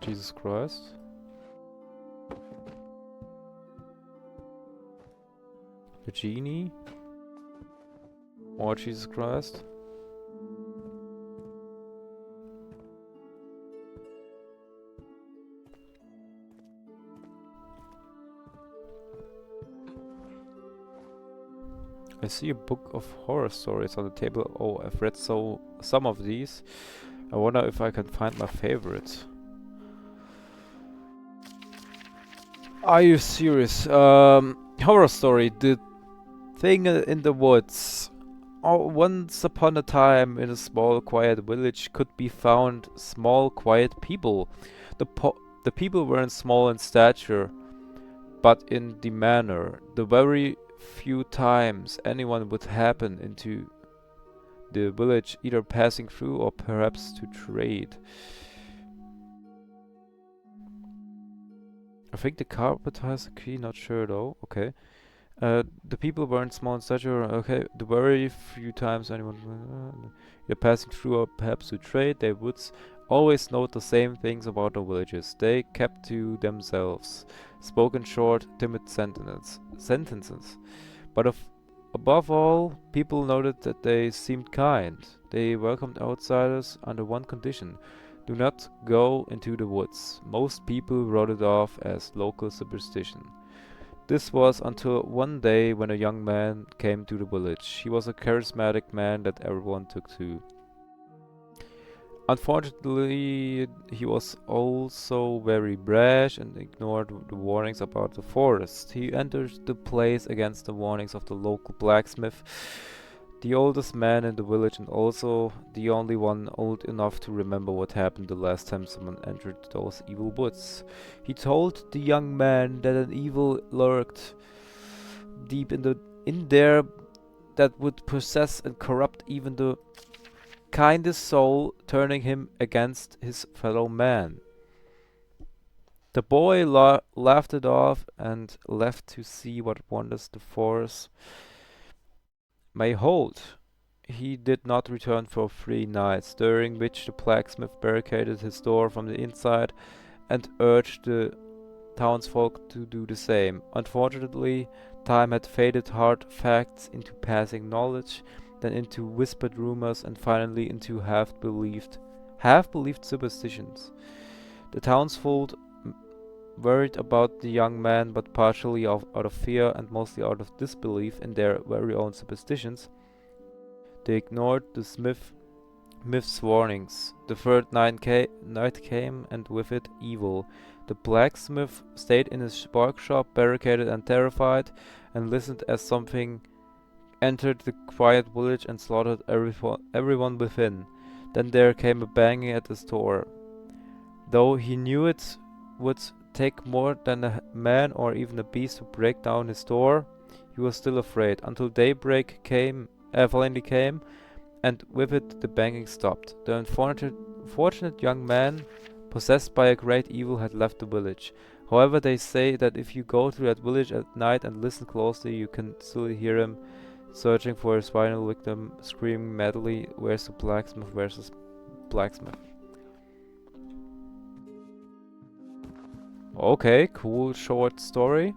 Jesus Christ. The genie? Or Jesus Christ? I see a book of horror stories on the table. Oh, I've read some of these. I wonder if I can find my favorite. Are you serious? Horror story. The thing in the woods. Oh, once upon a time, in a small, quiet village, could be found small, quiet people. The people weren't small in stature, but in demeanor. The very few times anyone would happen into the village, either passing through or perhaps to trade. I think the carpet has a key, not sure though. Okay. The people weren't small in stature. Okay, the very few times anyone you're passing through or perhaps to trade, they would always note the same things about the villagers. They kept to themselves, spoke in short, timid sentences. But above all, people noted that they seemed kind. They welcomed outsiders under one condition: do not go into the woods. Most people wrote it off as local superstition. This was until one day when a young man came to the village. He was a charismatic man that everyone took to. Unfortunately, he was also very brash and ignored the warnings about the forest. He entered the place against the warnings of the local blacksmith, the oldest man in the village and also the only one old enough to remember what happened the last time someone entered those evil woods. He told the young man that an evil lurked deep in there that would possess and corrupt even the kindest soul, turning him against his fellow man. The boy laughed it off and left to see what wonders the forest may hold. He did not return for 3 nights, during which the blacksmith barricaded his door from the inside and urged the townsfolk to do the same. Unfortunately, time had faded hard facts into passing knowledge, then into whispered rumors, and finally into half believed superstitions. The townsfolk worried about the young man, but partially out of fear and mostly out of disbelief in their very own superstitions, they ignored the myth's warnings. The third night came, and with it evil. The blacksmith stayed in his workshop, barricaded and terrified, and listened as something entered the quiet village and slaughtered everyone within. Then there came a banging at his door. Though he knew it would take more than a man or even a beast to break down his door, he was still afraid, until daybreak finally came, and with it the banging stopped. The unfortunate young man, possessed by a great evil, had left the village. However, they say that if you go to that village at night and listen closely, you can still hear him searching for his final victim, screaming madly, "Where's the blacksmith? Where's the blacksmith?" Okay, cool short story.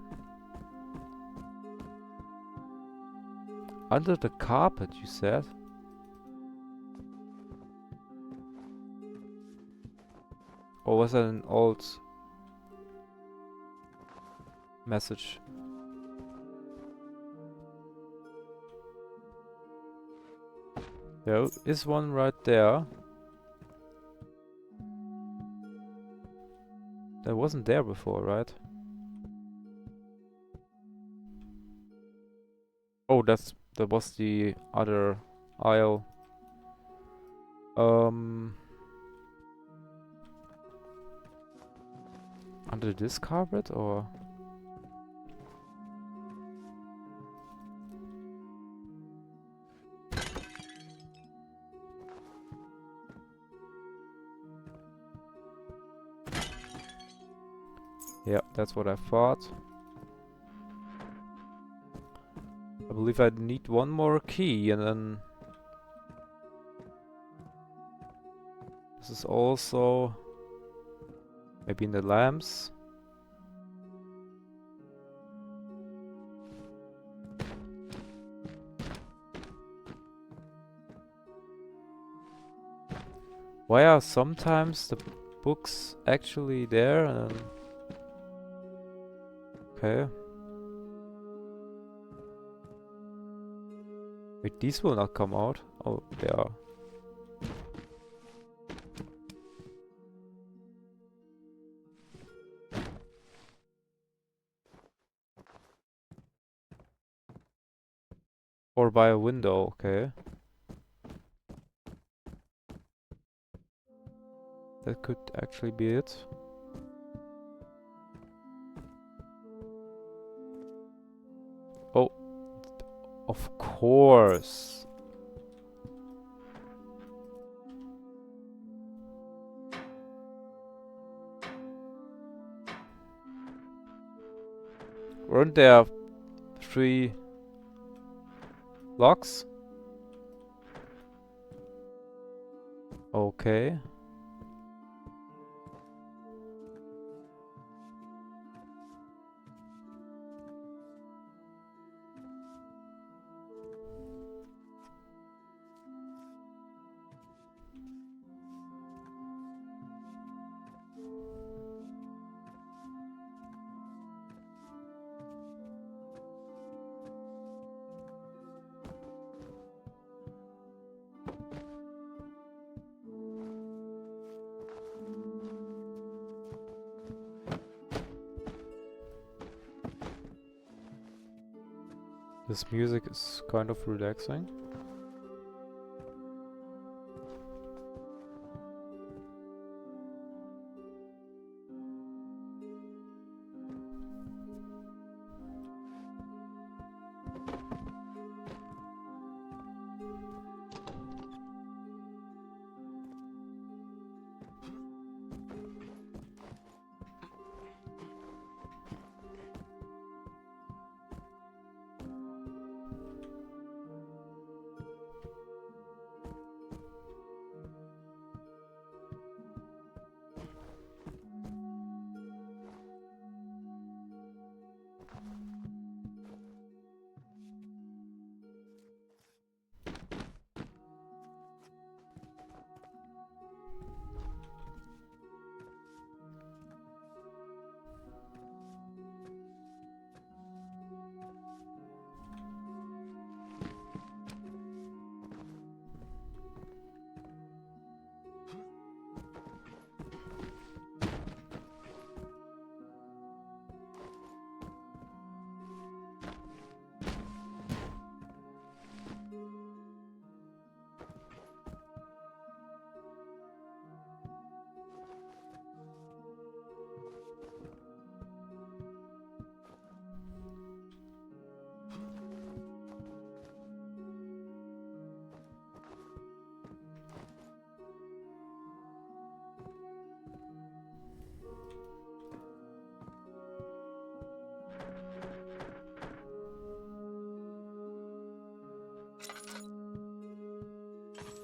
Under the carpet, you said? Or was that an old message? There is one right there. That wasn't there before, right? Oh, that was the other aisle. Under this carpet or? Yeah, that's what I thought. I believe I need one more key and then... This is also... Maybe in the lamps? Why are sometimes the books actually there and... Okay. Wait, these will not come out? Oh, they are. Or by a window, okay. That could actually be it. Oh, of course. Weren't there 3 locks? Okay. This music is kind of relaxing.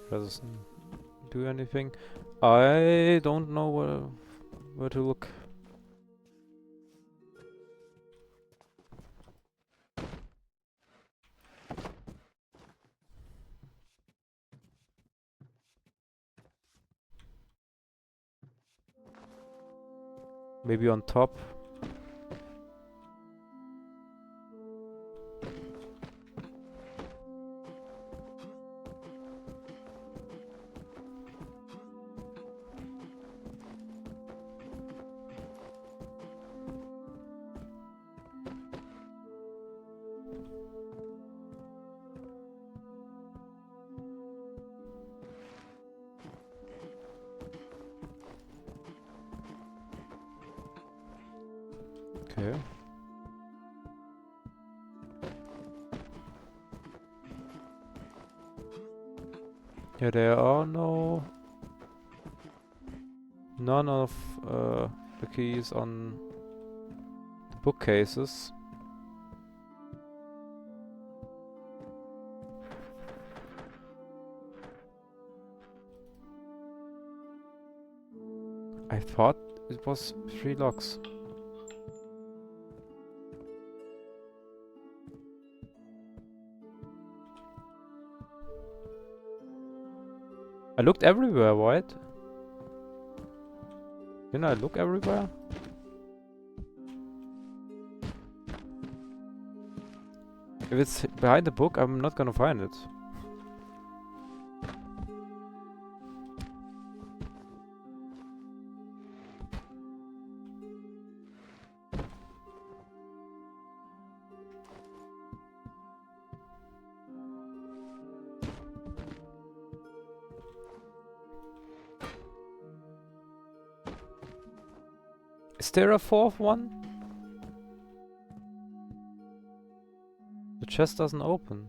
Doesn't do anything. I don't know where to look. Maybe on top. Okay. Yeah, there are none of the keys on the bookcases. I thought it was 3 locks. I looked everywhere, right? Didn't I look everywhere? If it's behind the book, I'm not gonna find it. Is there a 4th one? The chest doesn't open.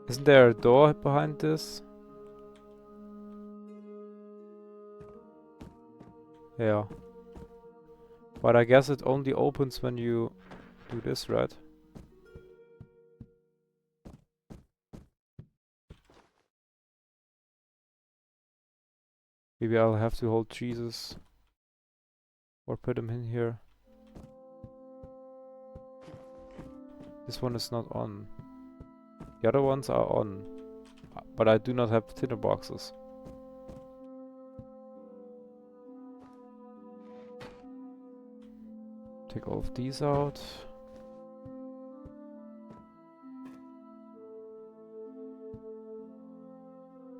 Isn't there a door behind this? Yeah. But I guess it only opens when you do this, right? Maybe I'll have to hold Jesus or put him in here. This one is not on. The other ones are on. But I do not have tinder boxes. Take all of these out.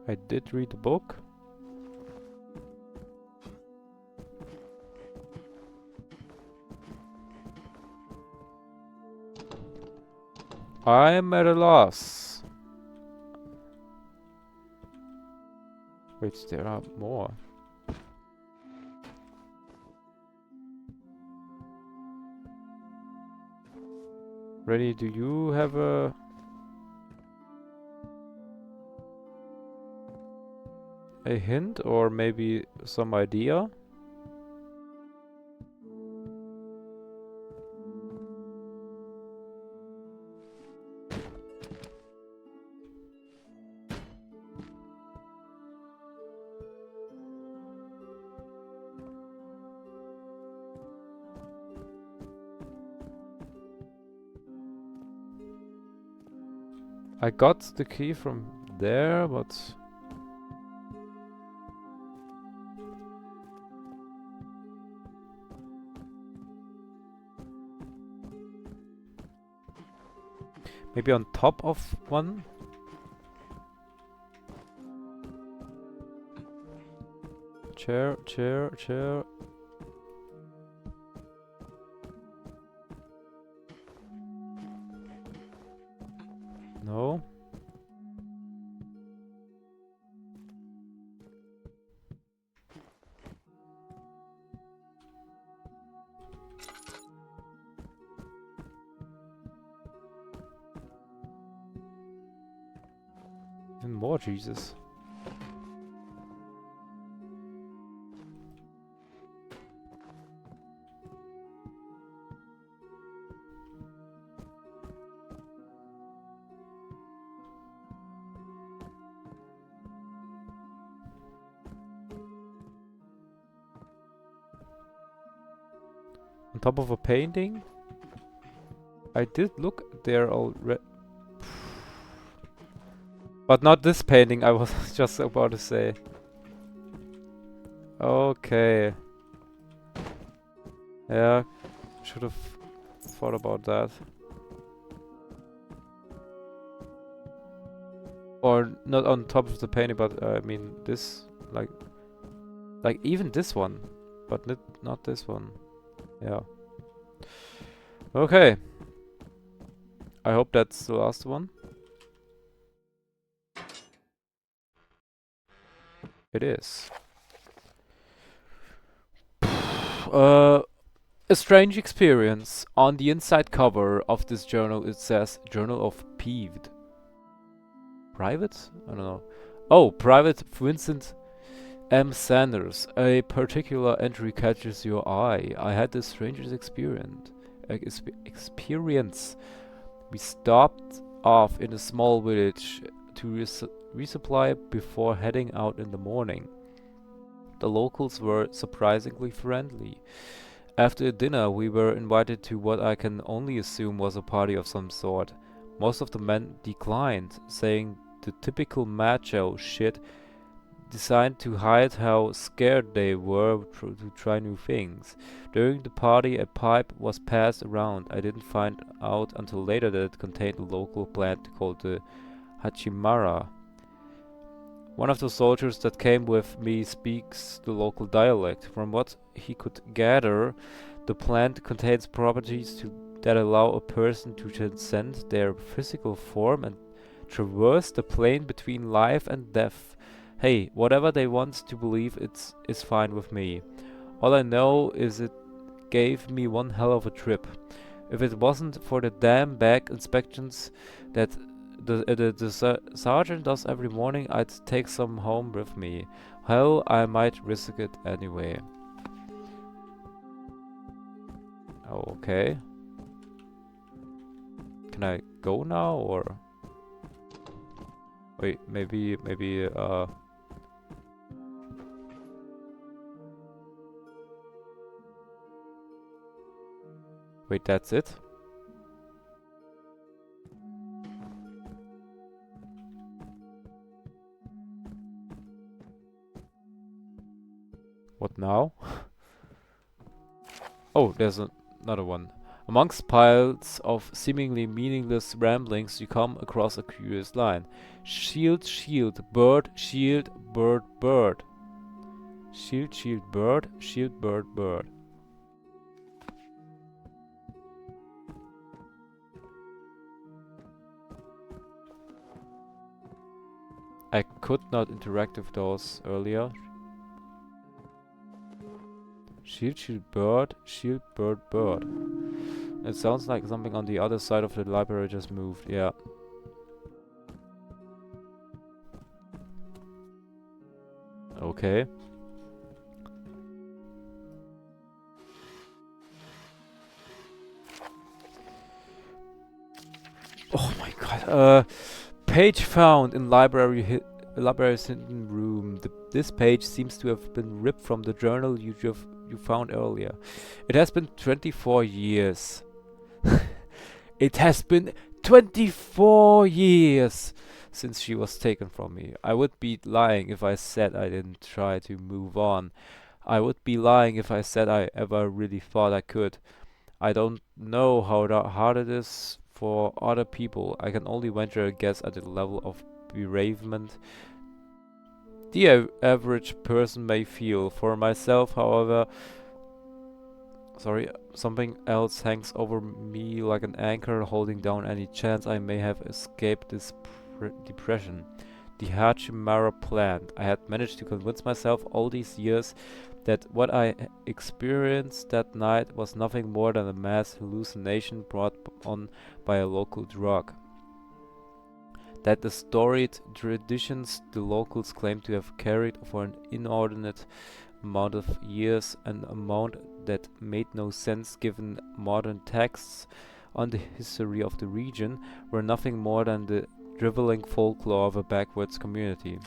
I did read the book. I'm at a loss. Wait, there are more. Ready, do you have a hint or maybe some idea? I got the key from there, but maybe on top of one? Chair, chair, chair. No. Even more Jesus. On top of a painting? I did look there already. But not this painting, I was just about to say. Okay. Yeah, should have thought about that. Or not on top of the painting, but I mean this, like even this one, but not this one. Yeah. Okay. I hope that's the last one. It is. A strange experience. On the inside cover of this journal it says Journal of Peeved. Private? I don't know. Oh, Private Vincent M. Sanders. A particular entry catches your eye. I had the strangest experience. We stopped off in a small village to resupply before heading out in the morning. The locals were surprisingly friendly. After dinner, we were invited to what I can only assume was a party of some sort. Most of the men declined, saying the typical macho shit designed to hide how scared they were to try new things. During the party, a pipe was passed around. I didn't find out until later that it contained a local plant called the Hachimara. One of the soldiers that came with me speaks the local dialect. From what he could gather, the plant contains properties that allow a person to transcend their physical form and traverse the plane between life and death. Hey, whatever they want to believe, is fine with me. All I know is it gave me one hell of a trip. If it wasn't for the damn bag inspections that the sergeant does every morning. I'd take some home with me. Hell, I might risk it anyway. Okay. Can I go now or wait? Maybe wait. That's it. What now? Oh, there's another one. Amongst piles of seemingly meaningless ramblings, you come across a curious line. Shield, shield, bird, shield, bird, bird. Shield, shield, bird, shield, bird, bird. I could not interact with those earlier. Shield, shield, bird, shield, bird, bird. It sounds like something on the other side of the library just moved, yeah. Okay. Oh my god. Page found in library's hidden room. This page seems to have been ripped from the journal you found earlier. It has been 24 years. It has been 24 years since she was taken from me. I would be lying if I said I didn't try to move on. I would be lying if I said I ever really thought I could. I don't know how hard it is for other people. I can only venture a guess at the level of bereavement the average person may feel. For myself, however, something else hangs over me like an anchor holding down any chance I may have escaped this depression. The Hachimara plant. I had managed to convince myself all these years that what I experienced that night was nothing more than a mass hallucination brought on by a local drug. That the storied traditions the locals claim to have carried for an inordinate amount of years, an amount that made no sense given modern texts on the history of the region, were nothing more than the driveling folklore of a backwards community.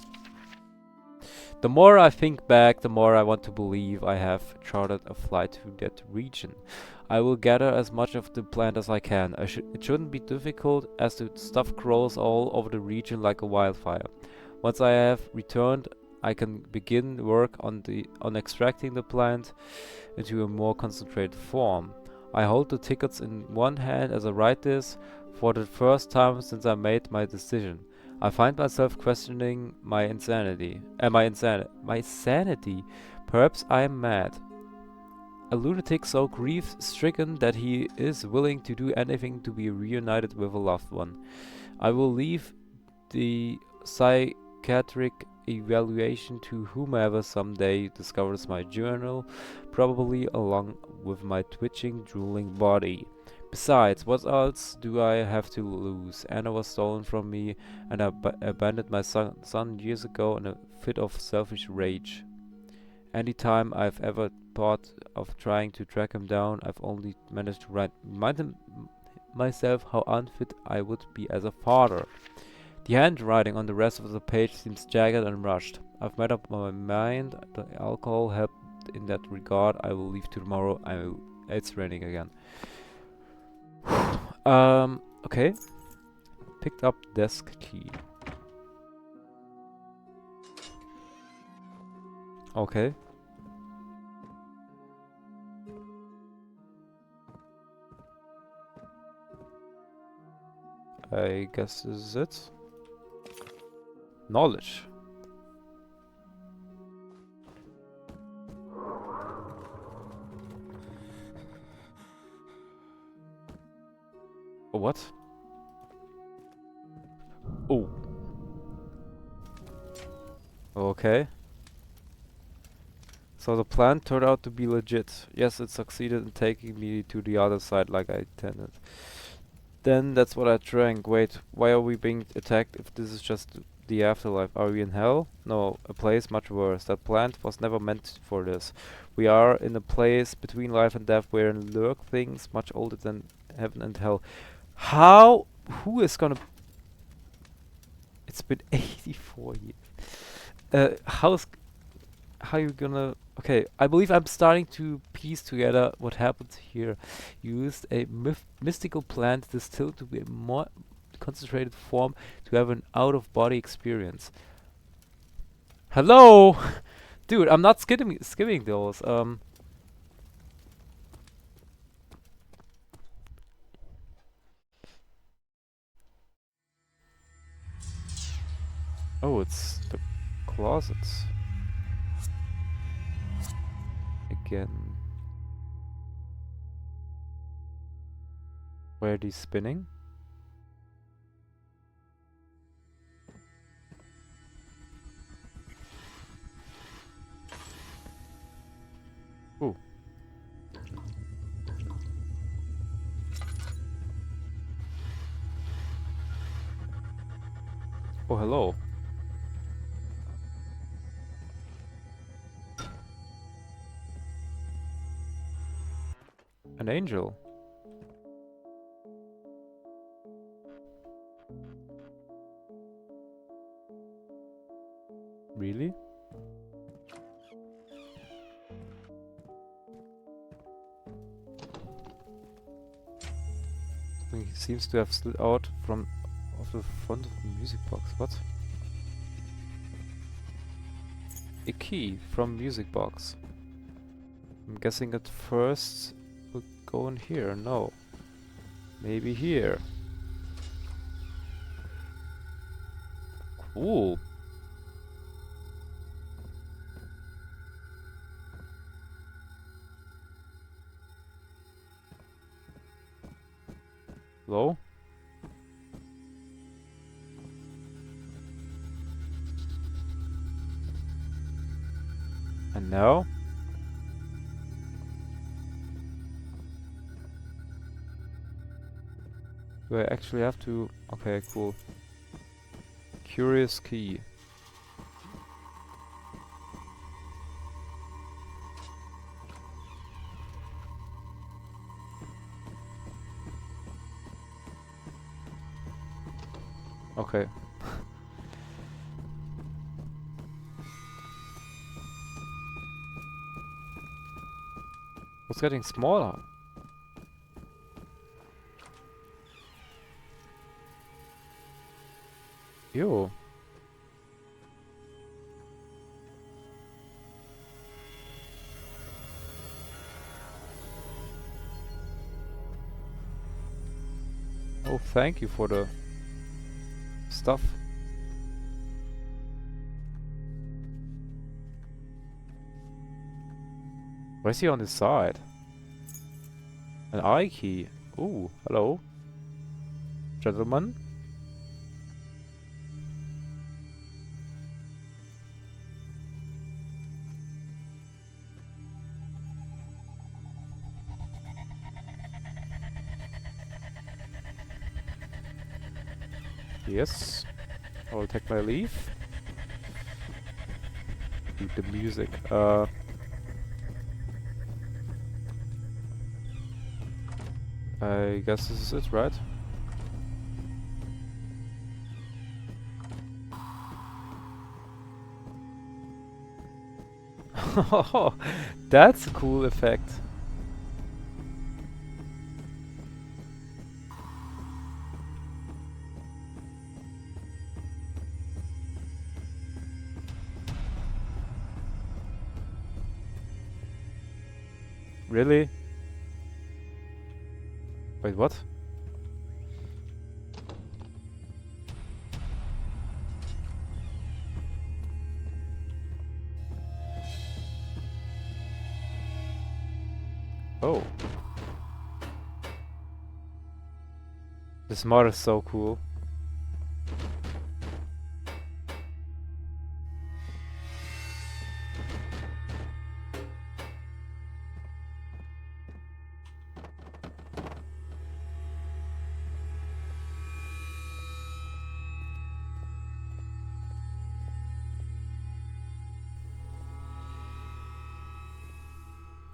The more I think back, the more I want to believe I have chartered a flight to that region. I will gather as much of the plant as I can. It shouldn't be difficult, as the stuff grows all over the region like a wildfire. Once I have returned, I can begin work on extracting the plant into a more concentrated form. I hold the tickets in one hand as I write this, for the first time since I made my decision. I find myself questioning my insanity. My sanity. Perhaps I am mad. A lunatic so grief-stricken that he is willing to do anything to be reunited with a loved one. I will leave the psychiatric evaluation to whomever someday discovers my journal, probably along with my twitching, drooling body. Besides, what else do I have to lose? Anna was stolen from me, and I abandoned my son years ago in a fit of selfish rage. Any time I've ever thought of trying to track him down, I've only managed to remind myself how unfit I would be as a father. The handwriting on the rest of the page seems jagged and rushed. I've made up my mind. The alcohol helped in that regard. I will leave tomorrow. It's raining again. Okay. Picked up desk key. Okay. I guess this is it. Knowledge. What? Oh. Okay. So the plan turned out to be legit. Yes, it succeeded in taking me to the other side like I intended. Then that's what I drank. Wait, why are we being attacked if this is just the afterlife? Are we in hell? No, a place much worse. That plant was never meant for this. We are in a place between life and death wherein lurk things much older than heaven and hell. How? Who is gonna... It's been 84 years. How you gonna... Okay, I believe I'm starting to piece together what happened here. Used a mystical plant distilled to be a more concentrated form to have an out-of-body experience. Hello? Dude, I'm not skipping those. Oh, it's the closets. Again. Why are these spinning? Ooh. Oh, hello. An angel. Really? He seems to have slid out from of the front of the music box. What? A key from music box. I'm guessing at first we'll go in here. No. Maybe here. Cool. Hello? And now? Do I actually have to... Okay, cool. Curious key. Okay. It's getting smaller. Ew. Oh, thank you for the stuff. Why is he on his side? An eye key. Ooh, hello. Gentlemen. Yes. I will take my leave. Dude, the music. I guess this is it, right? That's a cool effect. Really? Wait, what? Oh. This mod is so cool.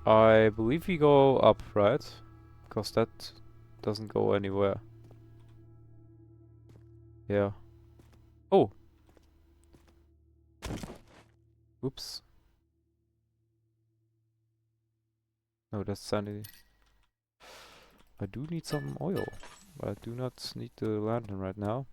I believe we go up, right? Because that doesn't go anywhere. Yeah. Oh! Oops. No, that's sanity. I do need some oil. But I do not need the lantern right now.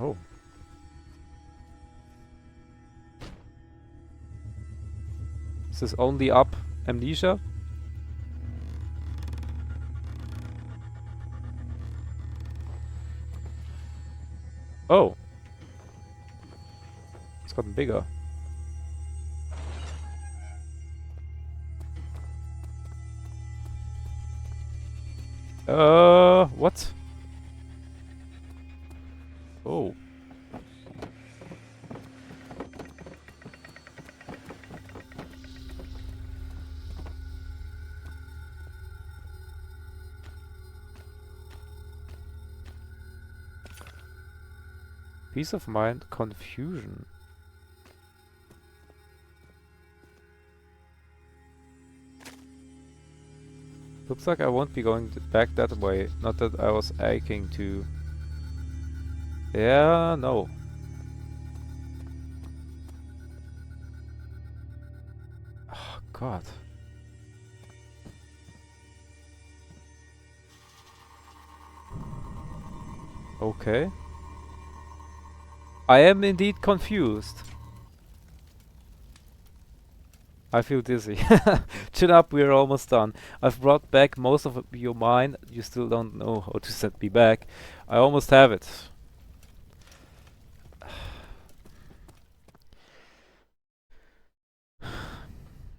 Oh. Is this only up amnesia? Oh. It's gotten bigger. What? Oh. Peace of mind, confusion. Looks like I won't be going back that way. Not that I was aching to. Yeah, no. Oh, God. Okay. I am indeed confused. I feel dizzy. Chin up, we're almost done. I've brought back most of your mind. You still don't know how to set me back. I almost have it.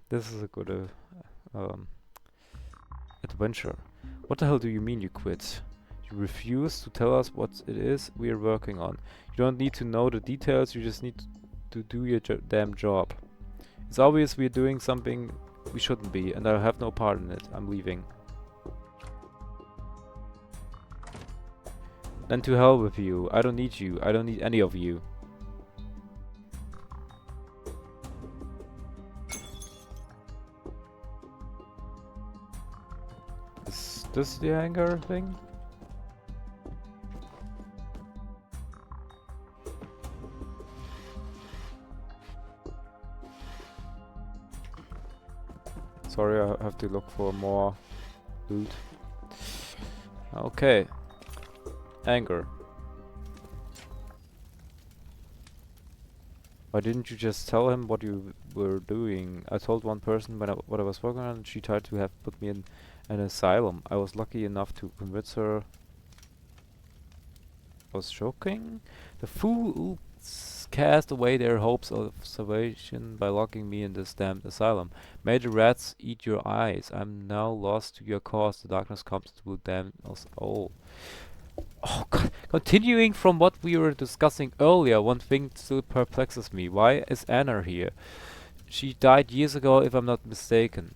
This is a good adventure. What the hell do you mean you quit? You refuse to tell us what it is we are working on. You don't need to know the details, you just need to do your damn job. It's obvious we're doing something we shouldn't be, and I have no part in it. I'm leaving. Then to hell with you. I don't need you. I don't need any of you. Is this the anger thing? Sorry, I have to look for more loot. Okay. Anger. Why didn't you just tell him what you were doing? I told one person what I was working on, and she tried to have put me in an asylum. I was lucky enough to convince her. Was shocking. The fools cast away their hopes of salvation by locking me in this damned asylum. May the rats eat your eyes. I'm now lost to your cause. The darkness comes to will damn us all. Oh God. Continuing from what we were discussing earlier, one thing still perplexes me. Why is Anna here? She died years ago, if I'm not mistaken.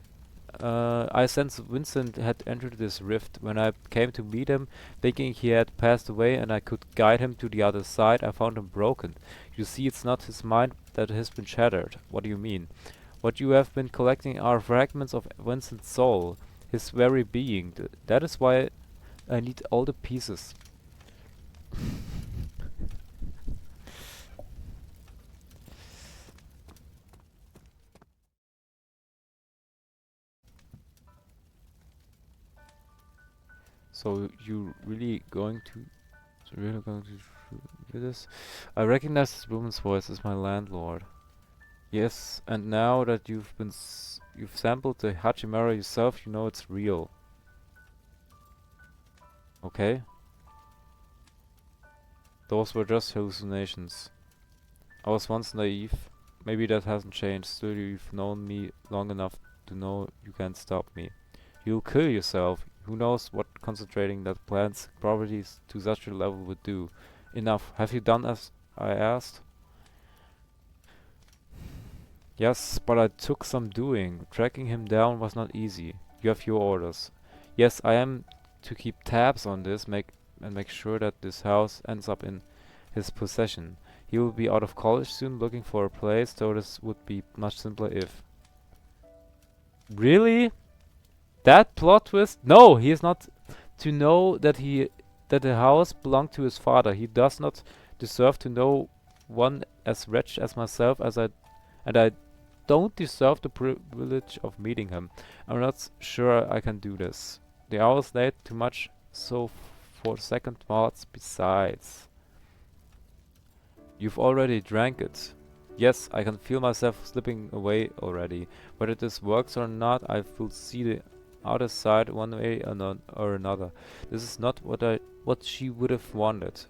I sensed Vincent had entered this rift. When I came to meet him, thinking he had passed away and I could guide him to the other side, I found him broken. You see, it's not his mind that has been shattered. What do you mean? What you have been collecting are fragments of Vincent's soul, his very being. That is why I need all the pieces. So you really going to do this? I recognize this woman's voice as my landlord. Yes, and now that you've sampled the Hachimera yourself, you know it's real. Okay? Those were just hallucinations. I was once naive. Maybe that hasn't changed. Still, you've known me long enough to know you can't stop me. You'll kill yourself. Who knows what concentrating that plant's properties to such a level would do. Enough. Have you done as I asked? Yes, but I took some doing. Tracking him down was not easy. You have your orders. Yes, I am to keep tabs on this, make sure that this house ends up in his possession. He will be out of college soon, looking for a place, so this would be much simpler if. Really? That plot twist? No, he is not to know that the house belonged to his father. He does not deserve to know one as wretched as myself and I don't deserve the privilege of meeting him. I'm not sure I can do this. The hour's late too much so for second thoughts besides. You've already drank it. Yes, I can feel myself slipping away already. Whether this works or not, I will see the other side one way or another. This is not what she would have wanted.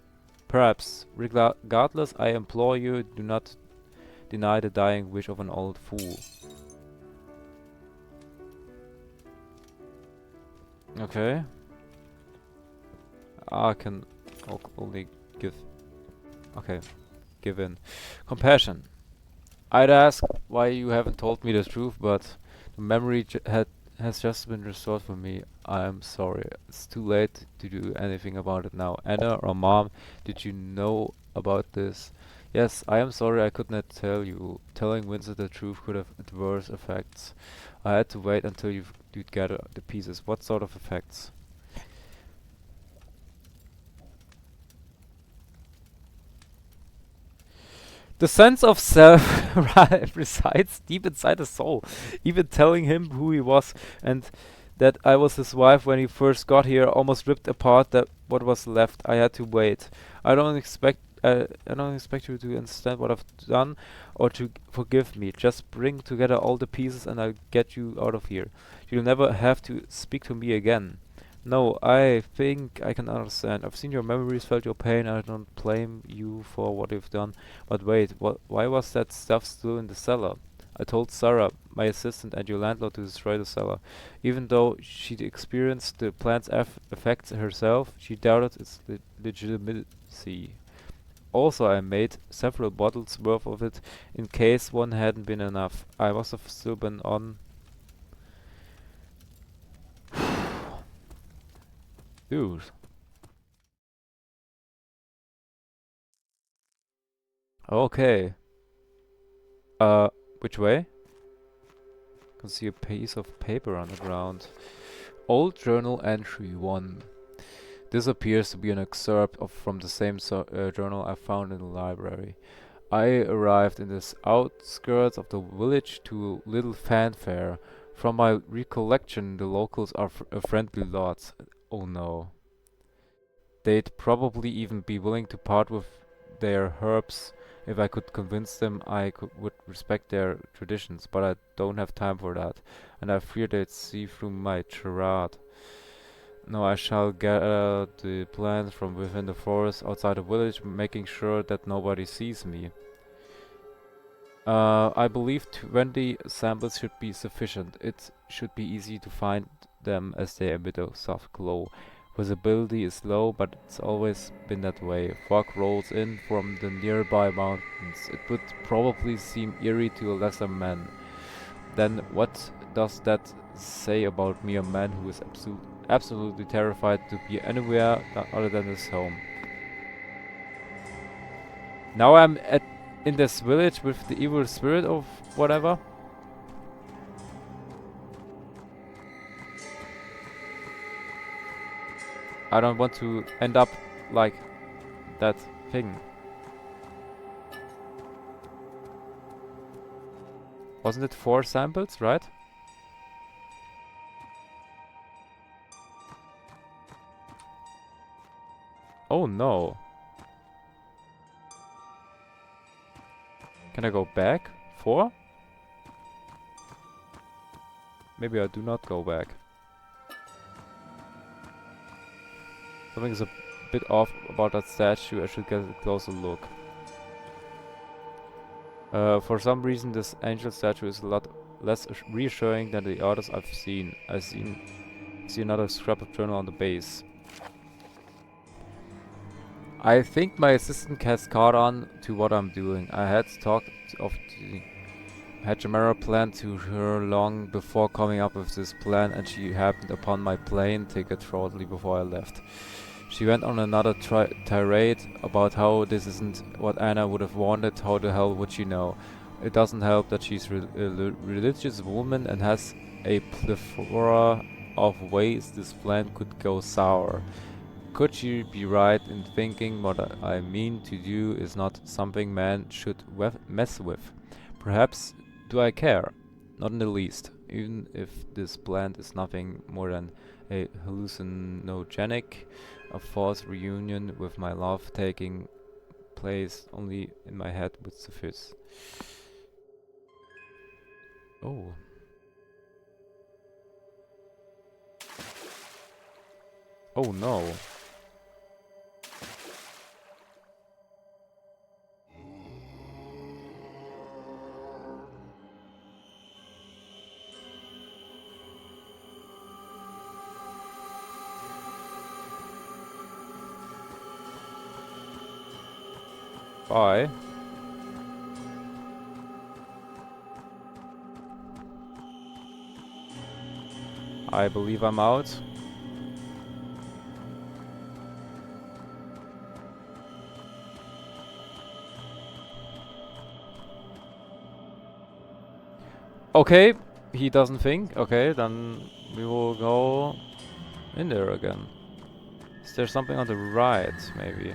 Perhaps, regardless, I implore you, do not deny the dying wish of an old fool. Okay. I can only give. Okay, give in. Compassion. I'd ask why you haven't told me the truth, but the memory has just been restored for me. I'm sorry. It's too late to do anything about it now. Anna or Mom, did you know about this? Yes, I am sorry I could not tell you. Telling Vincent the truth could have adverse effects. I had to wait until you'd gather the pieces. What sort of effects? The sense of self resides deep inside the soul. Even telling him who he was and that I was his wife when he first got here almost ripped apart that what was left. I had to wait. I don't expect you to understand what I've done or to forgive me. Just bring together all the pieces and I'll get you out of here. You'll never have to speak to me again. No, I think I can understand. I've seen your memories, felt your pain. I don't blame you for what you've done. But wait, why was that stuff still in the cellar? I told Sarah, my assistant and your landlord, to destroy the cellar. Even though she'd experienced the plant's effects herself, she doubted its legitimacy. Also, I made several bottles worth of it in case one hadn't been enough. I must have still been on. Dude. Okay. Uh, which way? Can see a piece of paper on the ground. Old journal entry 1. This appears to be an excerpt from the same journal I found in the library. I arrived in the outskirts of the village to little fanfare. From my recollection, the locals are a friendly lot. Oh no. They'd probably even be willing to part with their herbs if I could convince them would respect their traditions, but I don't have time for that, and I fear they'd see through my charade. No, I shall gather the plants from within the forest outside the village, making sure that nobody sees me. I believe 20 samples should be sufficient. It should be easy to find them as they emit a soft glow. Visibility is low, but it's always been that way. Fog rolls in from the nearby mountains. It would probably seem eerie to a lesser man. Then what does that say about me, a man who is absolutely terrified to be anywhere other than his home? Now I'm in this village with the evil spirit of whatever. I don't want to end up like that thing. Wasn't it 4 samples, right? Oh no. Can I go back? 4? Maybe I do not go back. Something is a bit off about that statue. I should get a closer look. For some reason this angel statue is a lot less reassuring than the others I've seen. See another scrap of journal on the base. I think my assistant has caught on to what I'm doing. I had talked of Hachimura planned to her long before coming up with this plan, and she happened upon my plane ticket shortly before I left. She went on another tirade about how this isn't what Anna would have wanted. How the hell would she know? It doesn't help that she's a religious woman and has a plethora of ways this plan could go sour. Could she be right in thinking what I mean to do is not something man should mess with? Perhaps do I care? Not in the least. Even if this plant is nothing more than a hallucinogenic, a false reunion with my love taking place only in my head would suffice. Oh. Oh no. Bye. I believe I'm out. Okay, he doesn't think. Okay, then we will go in there again. Is there something on the right, maybe?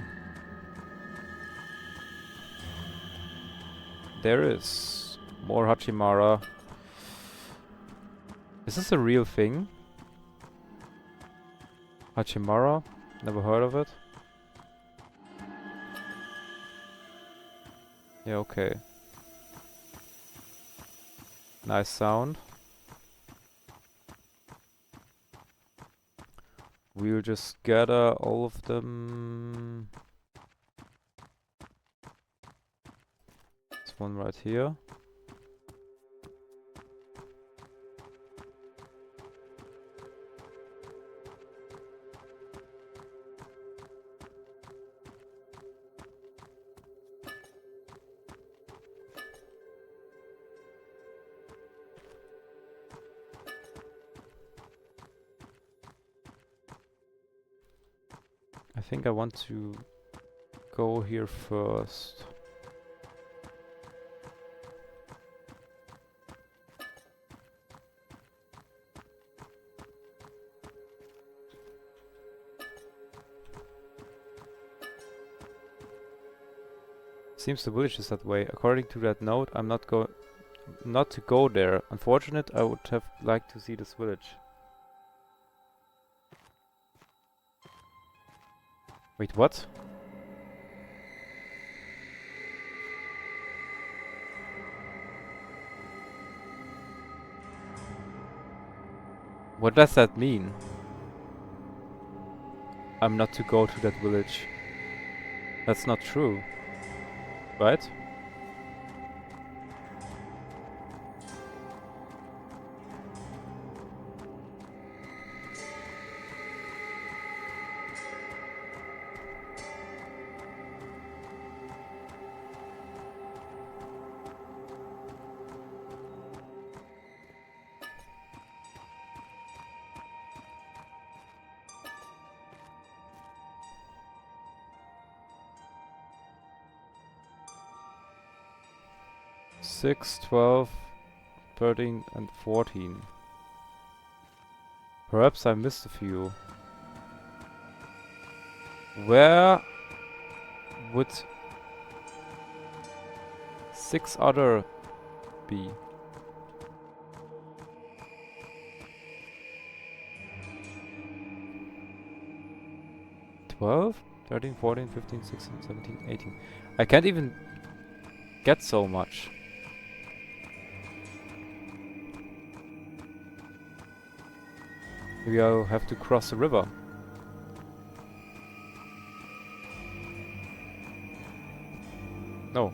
There is. More Hachimara. Is this a real thing? Hachimara? Never heard of it. Yeah, okay. Nice sound. We'll just gather all of them. There's one right here. I think I want to go here first. Seems the village is that way. According to that note, I'm not to go there. Unfortunate, I would have liked to see this village. Wait, what? What does that mean? I'm not to go to that village. That's not true. Right? Six, 12, 13 and 14. Perhaps I missed a few. Where would 6 other be? Twelve, 13, 14, 15, 16, 17, 18. I can't even get so much. Maybe I'll have to cross the river. No.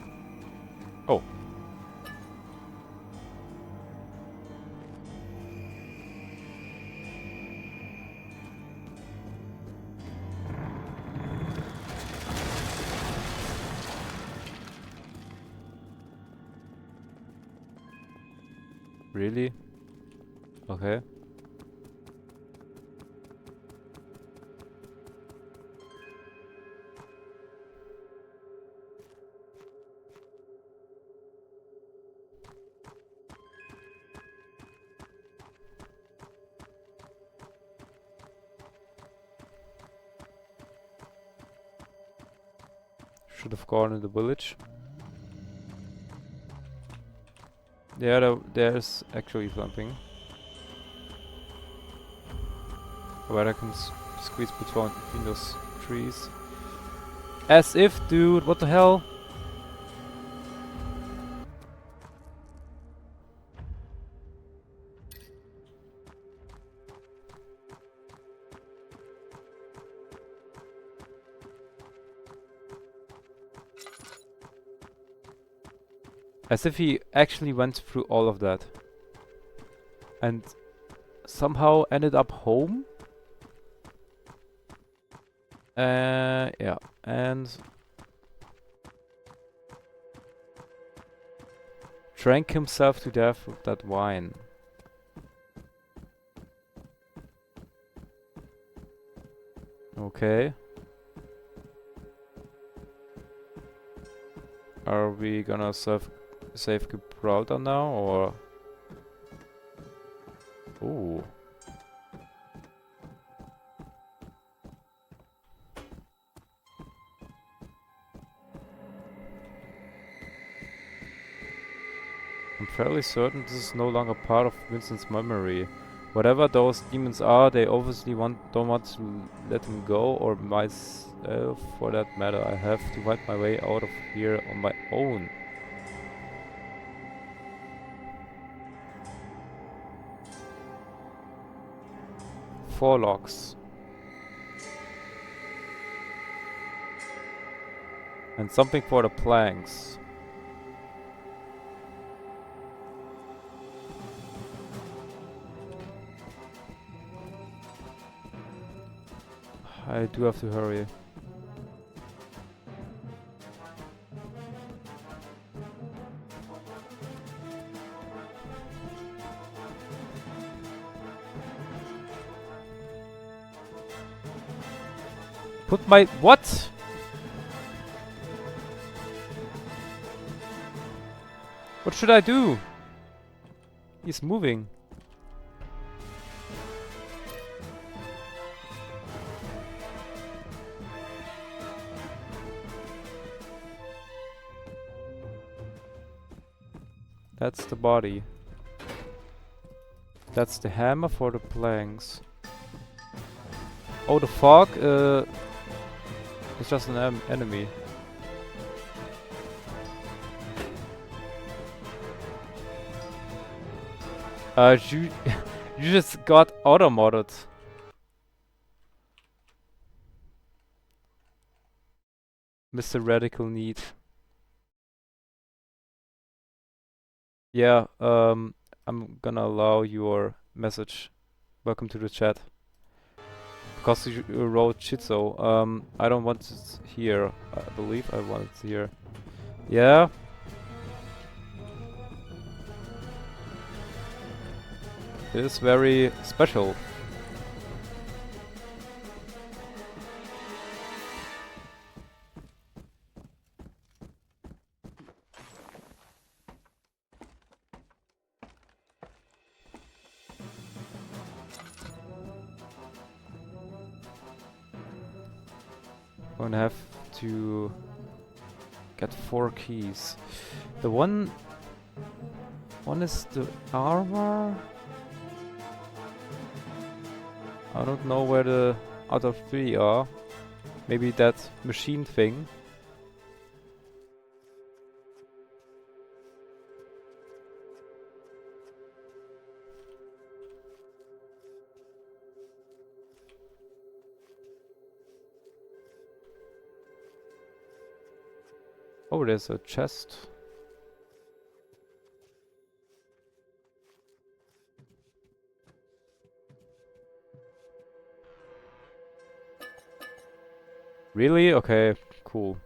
Oh. Really? Okay. Should have gone in the village. Yeah, there's actually something. But I can squeeze between those trees. As if, dude, what the hell? As if he actually went through all of that. And somehow ended up home? Yeah. And drank himself to death with that wine. Okay. Are we gonna save Gibraltar now, or? Ooh. I'm fairly certain this is no longer part of Vincent's memory. Whatever those demons are, they obviously don't want to let him go, or myself for that matter. I have to find my way out of here on my own. Four locks. And something for the planks. I do have to hurry. Put my... What? What should I do? He's moving. That's the body. That's the hammer for the planks. Oh, the fog is just an enemy. You you just got auto-modded. Mr. Radical Need. Yeah, I'm gonna allow your message. Welcome to the chat. Because you wrote Chizo. I don't want it here. I believe I want it here. Yeah? It is very special. I'm gonna have to get 4 keys. The one is the armor. I don't know where the other 3 are. Maybe that machine thing. Oh, there's a chest. Really? Okay, cool.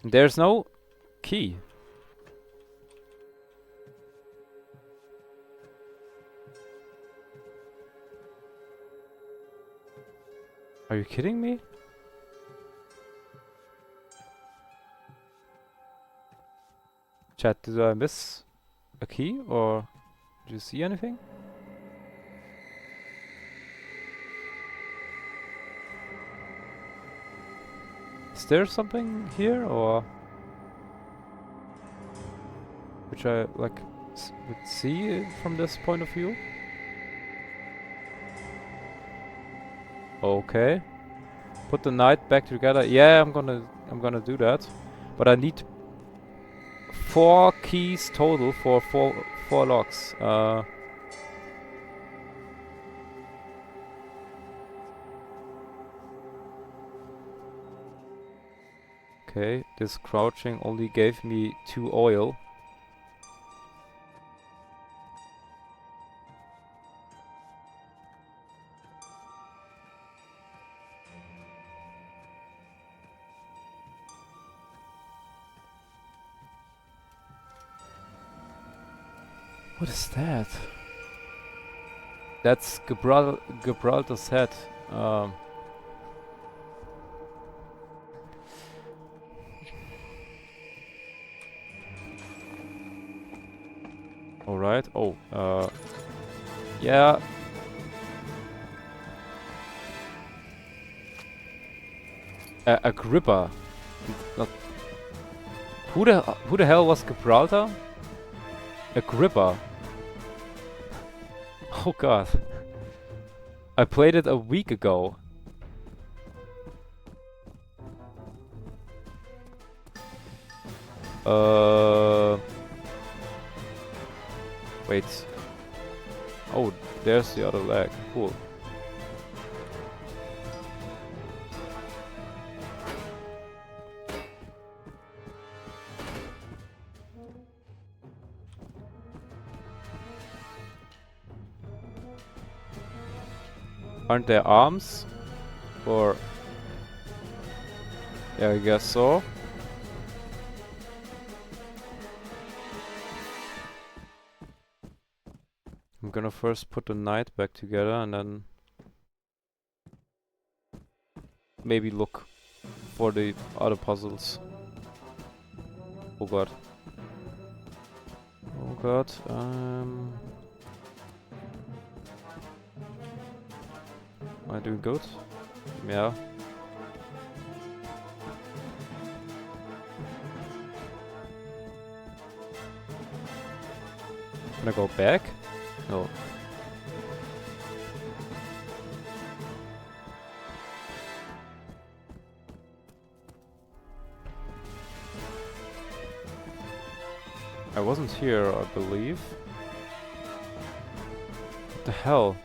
There's no key. Are you kidding me? Chat, did I miss a key or did you see anything? Is there something here or which I like would see from this point of view? Okay. Put the night back together. Yeah, I'm gonna do that. But I need 4 keys total for four locks. Okay, this crouching only gave me 2 oil. What is that? That's Gibraltar's head. Alright. Oh, yeah. Agrippa. Not who the hell was Gibraltar? Agrippa. Oh god. I played it a week ago. Wait. Oh, there's the other leg. Cool. Aren't there arms? Or... yeah, I guess so. I'm gonna first put the knight back together and then maybe look for the other puzzles. Oh god. Oh god, am I doing good? Yeah. Can I go back? No. I wasn't here, I believe. What the hell?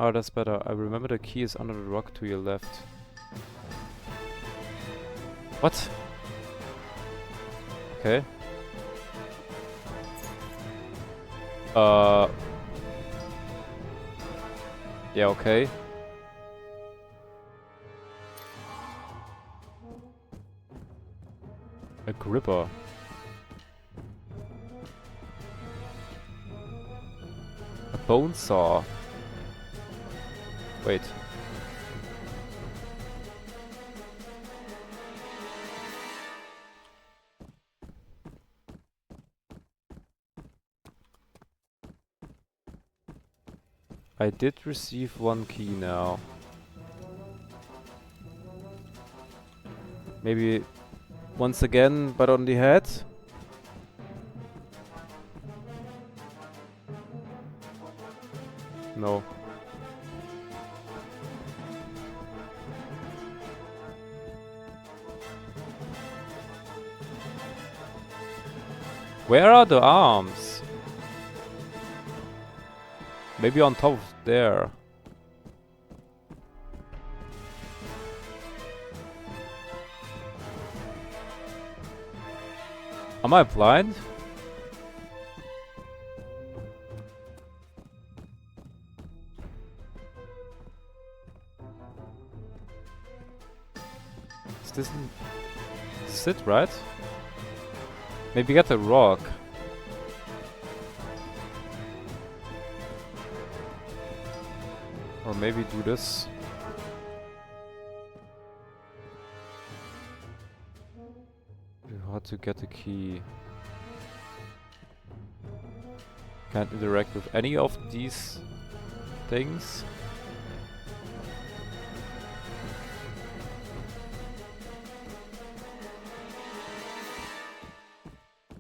Oh, that's better. I remember the key is under the rock to your left. What? Okay. Yeah, okay. Agrippa. A bone saw. Wait. I did receive 1 key now. Maybe once again, but on the head? No. Where are the arms? Maybe on top of there. Am I blind? This it, right? Maybe get the rock. Or maybe do this. How to get the key. Can't interact with any of these things.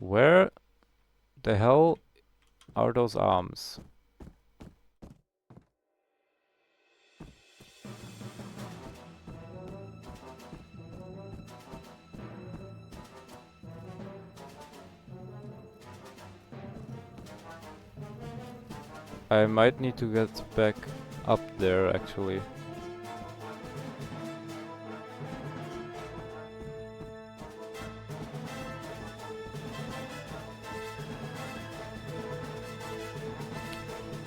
Where the hell are those arms? I might need to get back up there actually.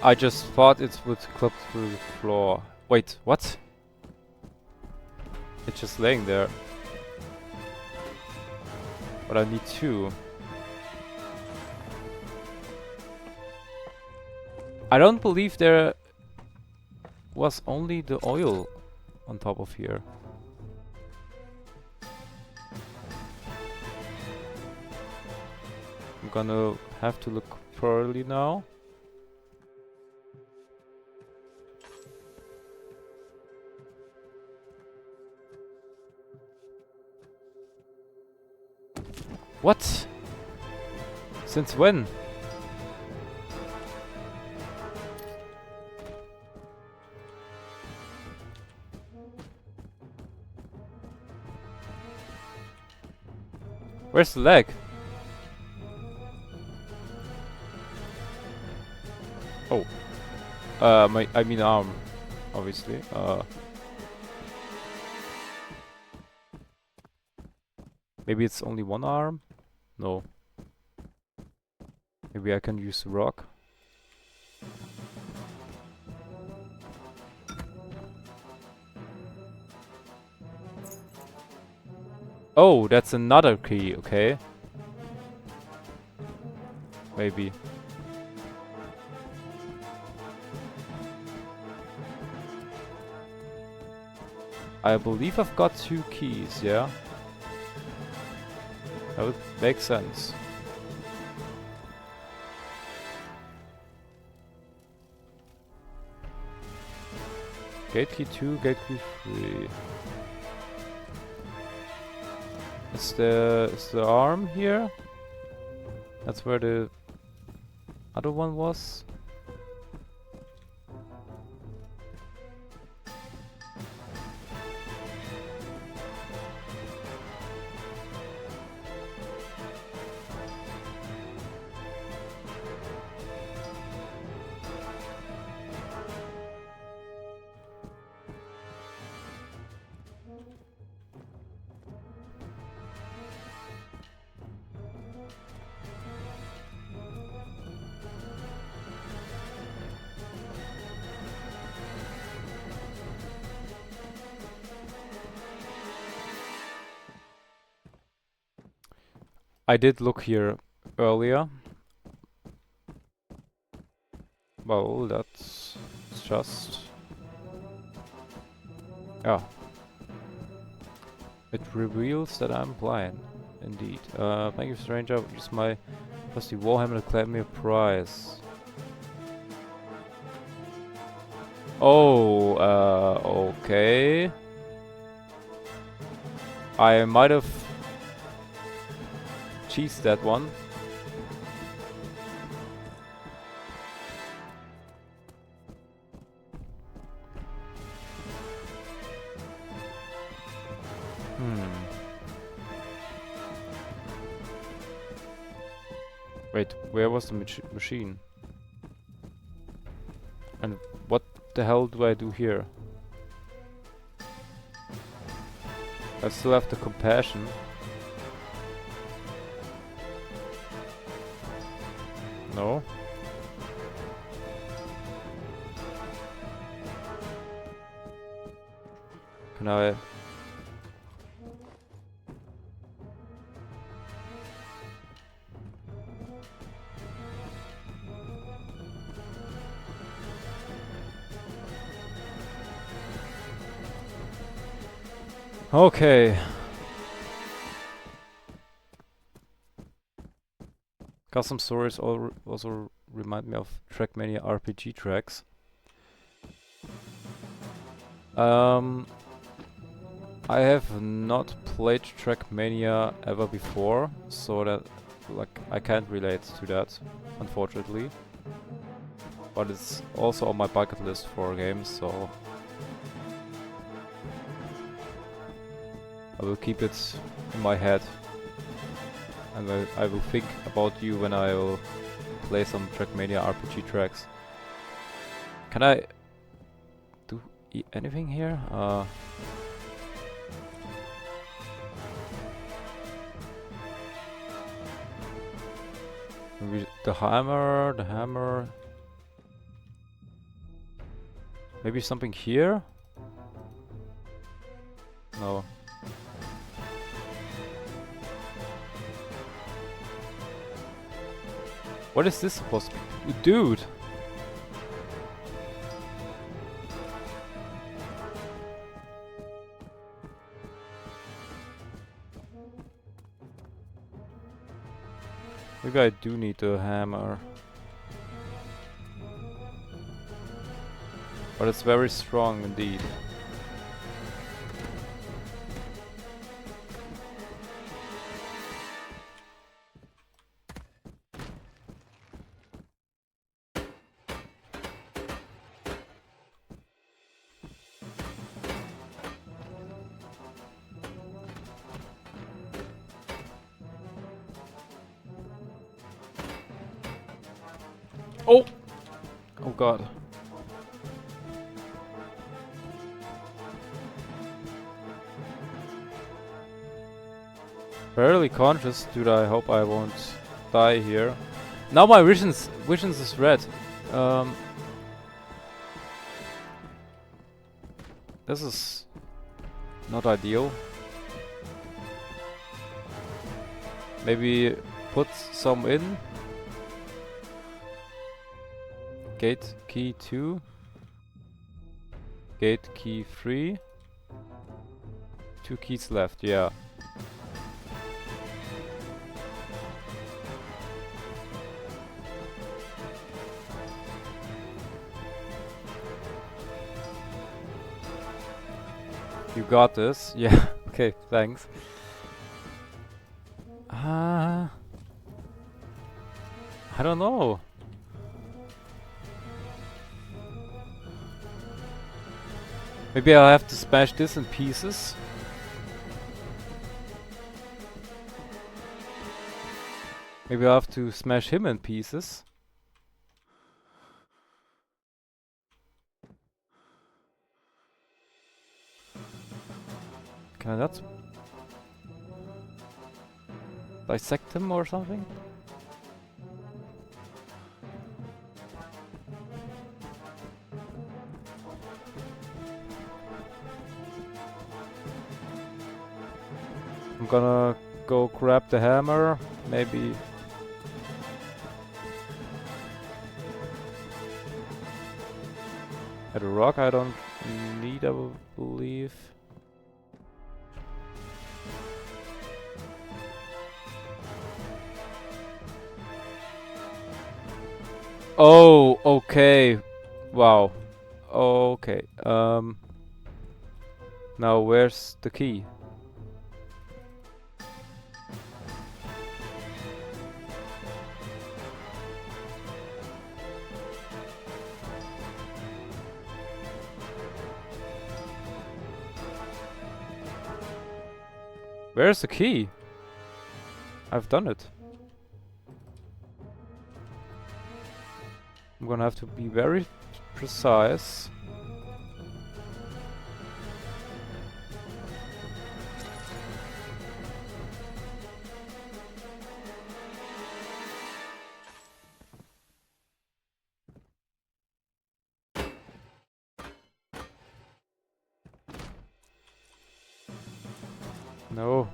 I just thought it would clip through the floor. Wait, what? It's just laying there. But I need two. I don't believe there was only the oil on top of here. I'm gonna have to look thoroughly now. What? Since when? Where's the leg? Oh. I mean arm, obviously. Maybe it's only one arm? No. Maybe I can use the rock. Oh, that's another key, okay. Maybe. I believe I've got two keys, yeah? That would make sense. Gate key 2, gate key 3. Is the arm here? That's where the other one was. I did look here earlier. Well, that's just... yeah. It reveals that I'm blind. Indeed. Thank you, stranger. Use my trusty warhammer to claim me a prize. Oh, okay. I might have cheesed that one. Wait, where was the machine? And what the hell do I do here? I still have the compassion. No. Can I... Okay. Custom stories also remind me of Trackmania RPG tracks. I have not played Trackmania ever before, so that like I can't relate to that, unfortunately. But it's also on my bucket list for games, so I will keep it in my head, and I will think about you when I will play some Trackmania RPG tracks. Can I do anything here? Maybe the hammer. Maybe something here? No. What is this supposed to be? Dude! Maybe I do need a hammer. But it's very strong indeed. Oh! Oh god. Barely conscious, dude. I hope I won't die here. Now my visions is red. This is not ideal. Maybe put some in. Gate key 2. Gate key 3. 2 keys left, yeah. You got this. Yeah, okay, thanks. I don't know. Maybe I'll have to smash this in pieces. Maybe I'll have to smash him in pieces. Can I not dissect him or something? I'm gonna go grab the hammer, maybe. At a rock I don't need, I believe. Oh, okay. Wow. Okay. Now where's the key? Where's the key? I've done it. I'm gonna have to be very precise. No.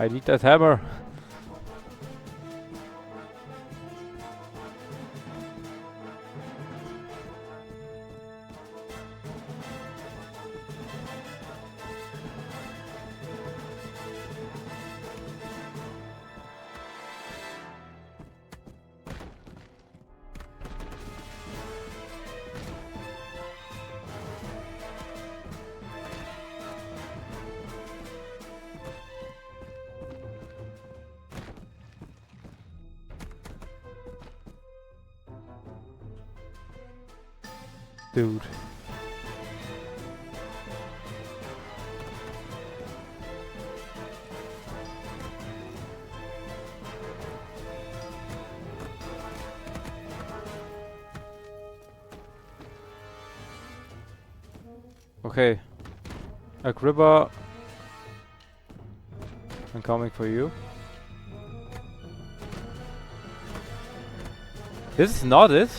I need that hammer. Dude. Okay. Agrippa, I'm coming for you. This is not it.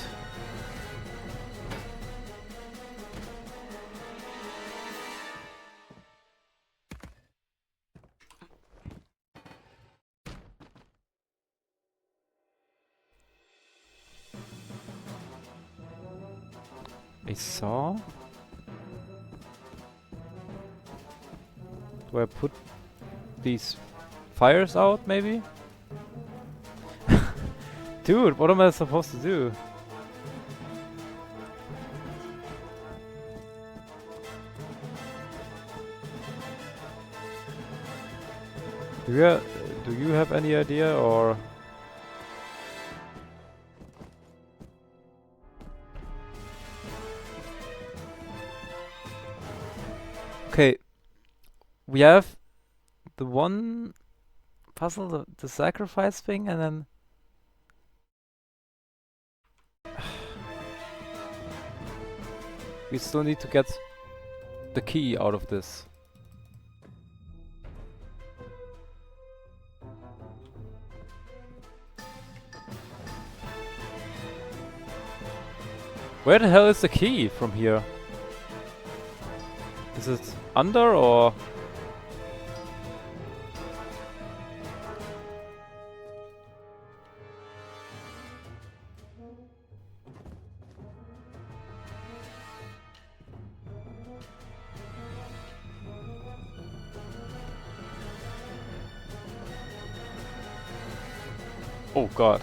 A saw? Do I put these fires out, maybe? Dude, what am I supposed to do? Do you have any idea, or...? Okay, we have the one puzzle, the sacrifice thing, and then... we still need to get the key out of this. Where the hell is the key from here? Is it under, or...? Oh god.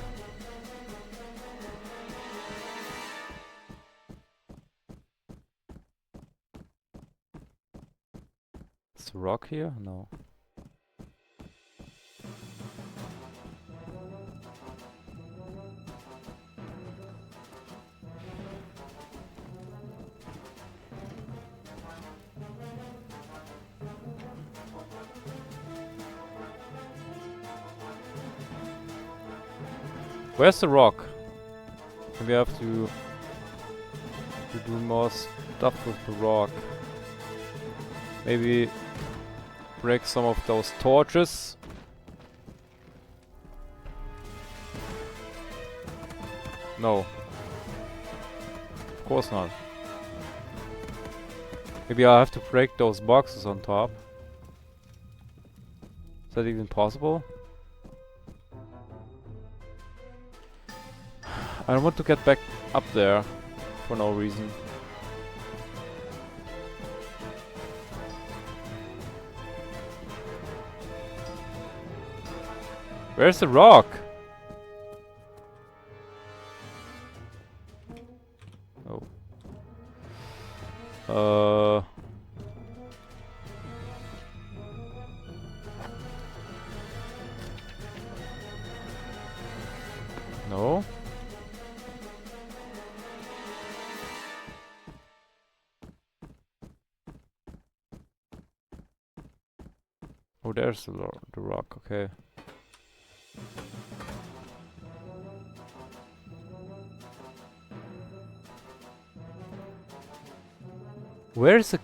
Is the rock here? No. Where's the rock? We have to do more stuff with the rock. Maybe break some of those torches. No. Of course not. Maybe I have to break those boxes on top. Is that even possible? I don't want to get back up there for no reason. Where's the rock? Oh. No. Oh, there's the rock, okay. Where is the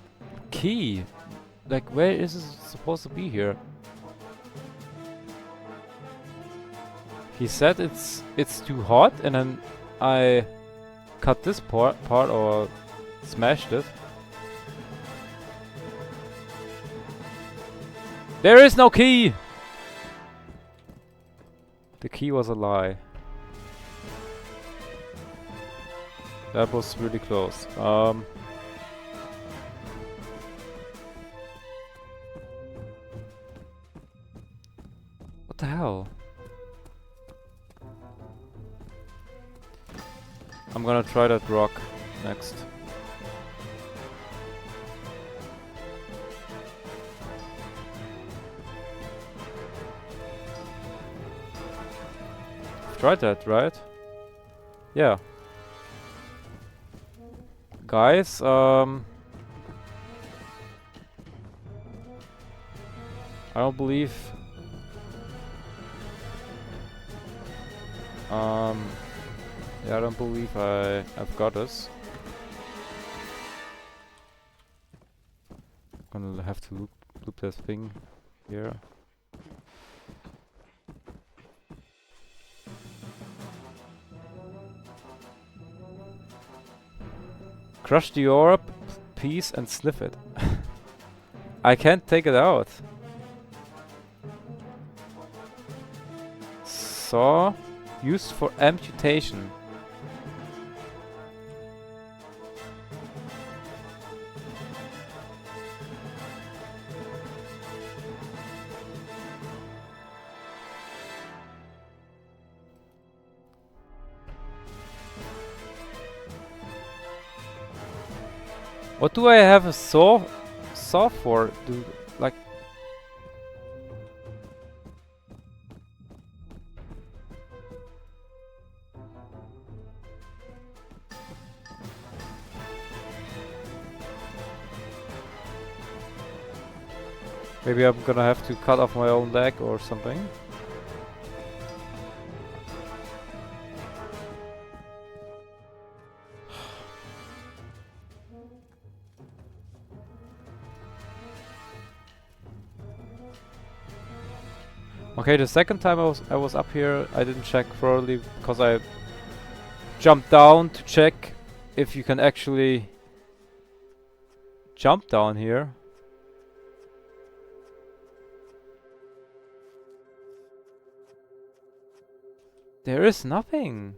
key? Like, where is it supposed to be here? He said it's too hot, and then I cut this part or smashed it. There is no key! The key was a lie. That was really close. What the hell? I'm gonna try that rock next. Tried that, right? Yeah. Guys, I don't believe... yeah, I don't believe I've got this. I'm gonna have to loop that thing here. Crush the orb piece and sniff it. I can't take it out. Saw used for amputation. What do I have a saw for? Do like maybe I'm gonna have to cut off my own leg or something. Okay, the second time I was up here, I didn't check thoroughly because I jumped down to check if you can actually jump down here. There is nothing.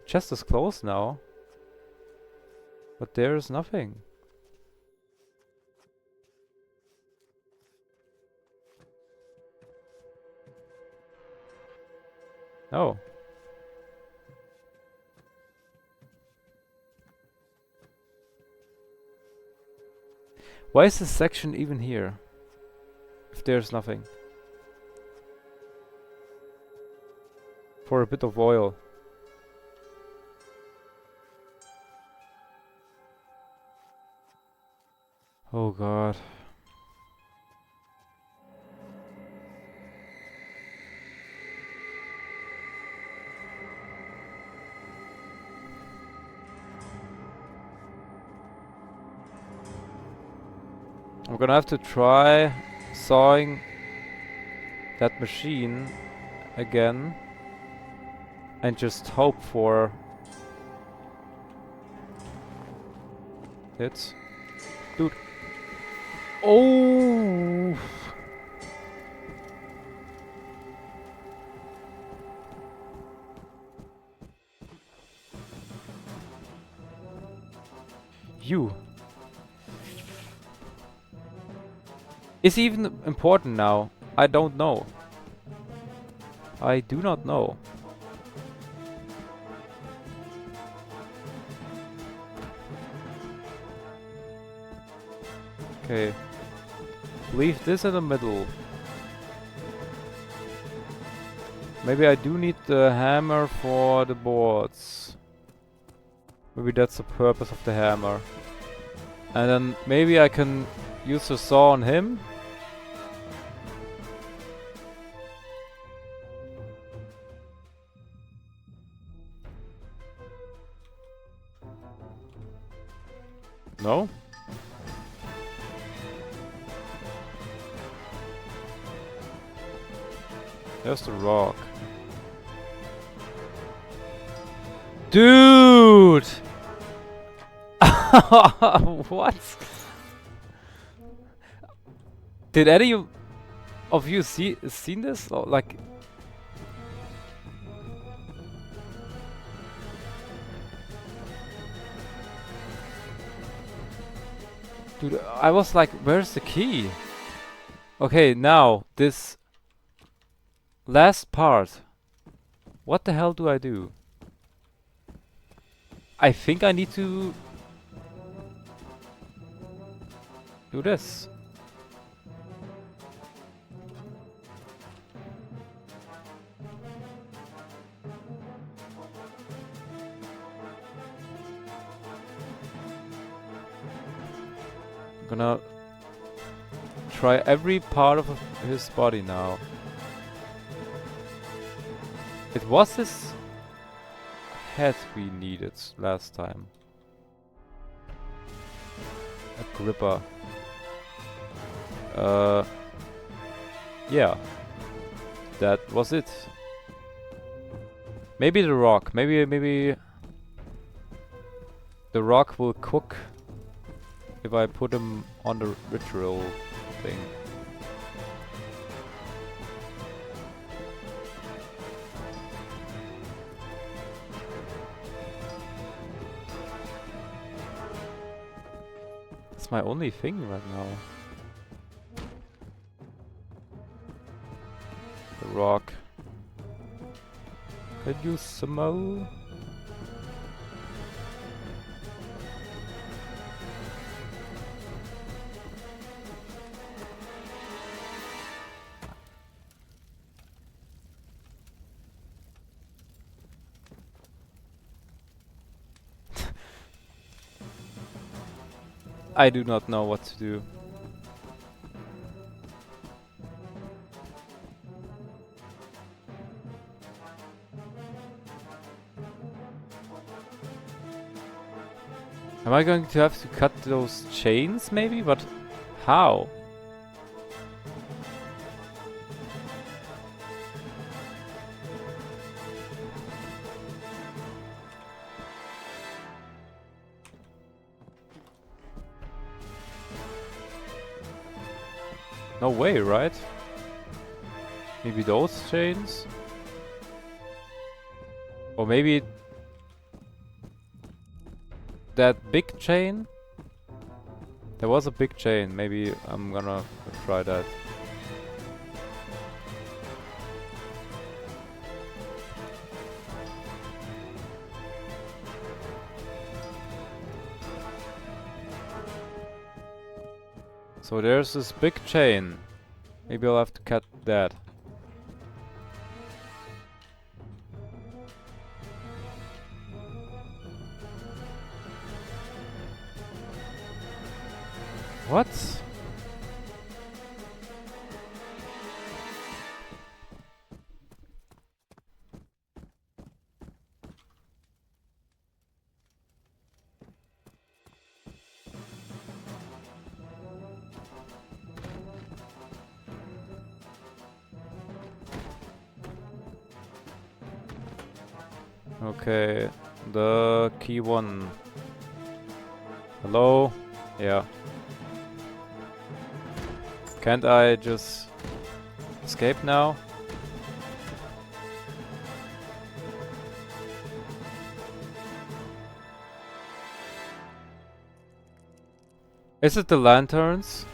Chest is closed now. But there is nothing. Oh. Why is this section even here? If there's nothing. For a bit of oil. Oh god. I'm gonna have to try sawing that machine again and just hope for it. Dude. Oh! You. Is he even important now? I don't know. I do not know. Okay. Leave this in the middle. Maybe I do need the hammer for the boards. Maybe that's the purpose of the hammer. And then maybe I can use the saw on him. No? There's the rock. Dude! What? Did any of you seen this? Or like... Dude, I was like, where's the key? Okay, now, this last part. What the hell do I do? I think I need to do this. Gonna try every part of his body now. It was his head we needed last time. A gripper. Yeah. That was it. Maybe the rock. Maybe the rock will cook if I put him on the ritual thing. It's my only thing right now. The rock. Could use some more. I do not know what to do. Am I going to have to cut those chains maybe? But how? No way, right? Maybe those chains? Or maybe that big chain? There was a big chain. Maybe I'm gonna try that. So there's this big chain. Maybe I'll have to cut that. What? Okay, the key one. Hello? Yeah. Can't I just escape now? Is it the lanterns?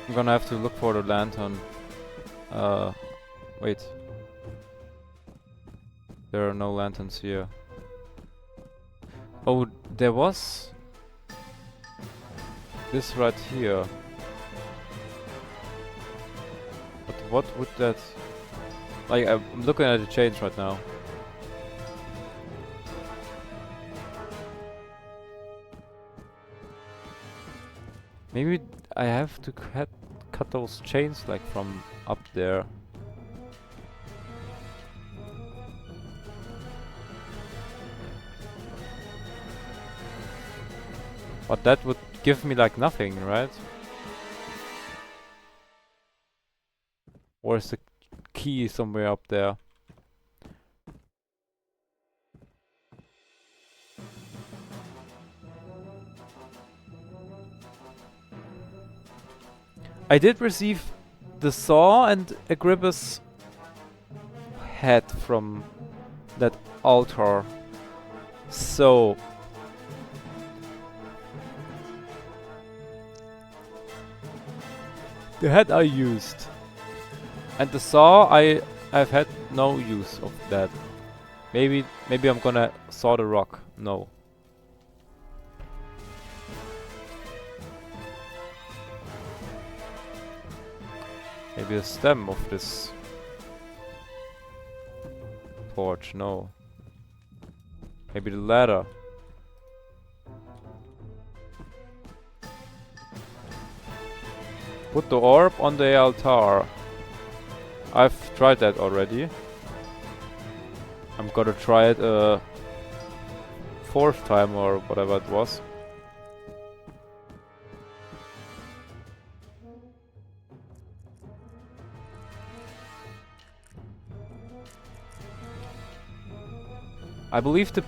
I'm gonna have to look for the lantern. Wait. There are no lanterns here. Oh, there was this right here. But what would that... Like, I'm looking at the chains right now. Maybe I have to cut those chains like from up there. But that would give me like nothing, right? Or is the key somewhere up there? I did receive the saw and Agrippa's head from that altar. So the head I used. And the saw I've had no use of that. Maybe I'm gonna saw the rock. No. Maybe the stem of this torch, no. Maybe the ladder. Put the orb on the altar. I've tried that already. I'm gonna try it a fourth time or whatever it was. I believe the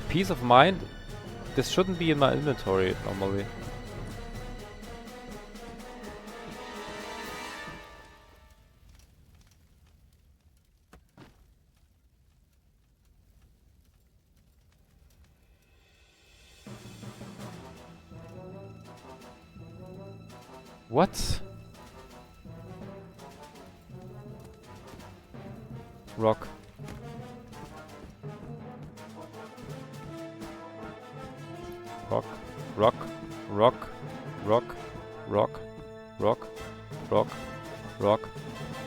peace of mind, this shouldn't be in my inventory normally. What? Rock. Rock. Rock. Rock. Rock. Rock. Rock. Rock. Rock.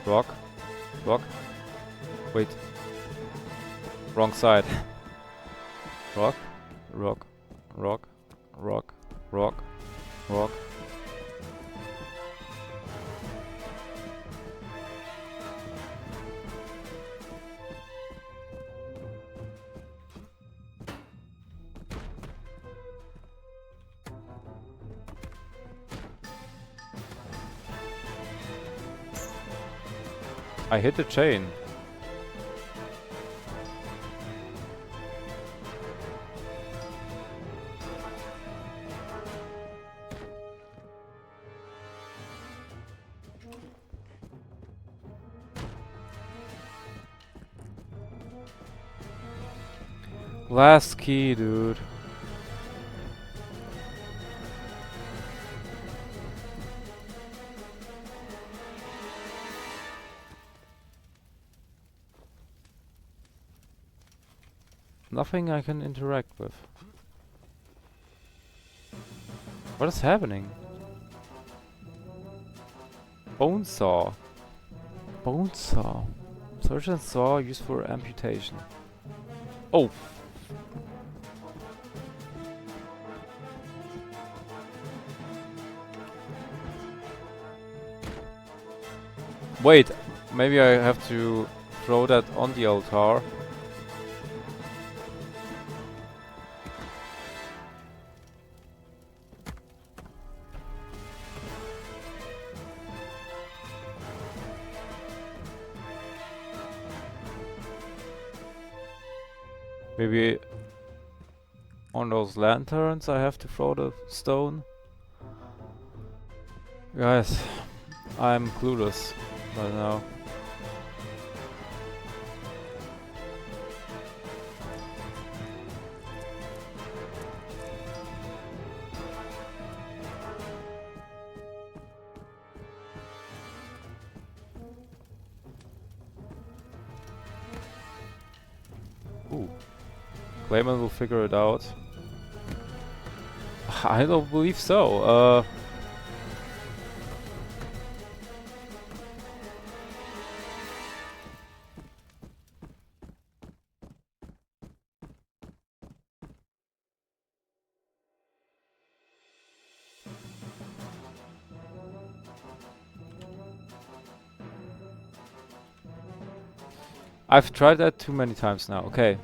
Rock. Rock. Wait. Wrong side. Rock. Rock. Rock. Rock. Rock. Rock. I hit the chain. Last key, dude. Nothing I can interact with. What is happening? Bone saw. Bone saw. Surgeon saw used for amputation. Oh. Wait, maybe I have to throw that on the altar. Maybe on those lanterns I have to throw the stone. Guys, I'm clueless right now. Ooh. Clayman will figure it out. I don't believe so. I've tried that too many times now. Okay.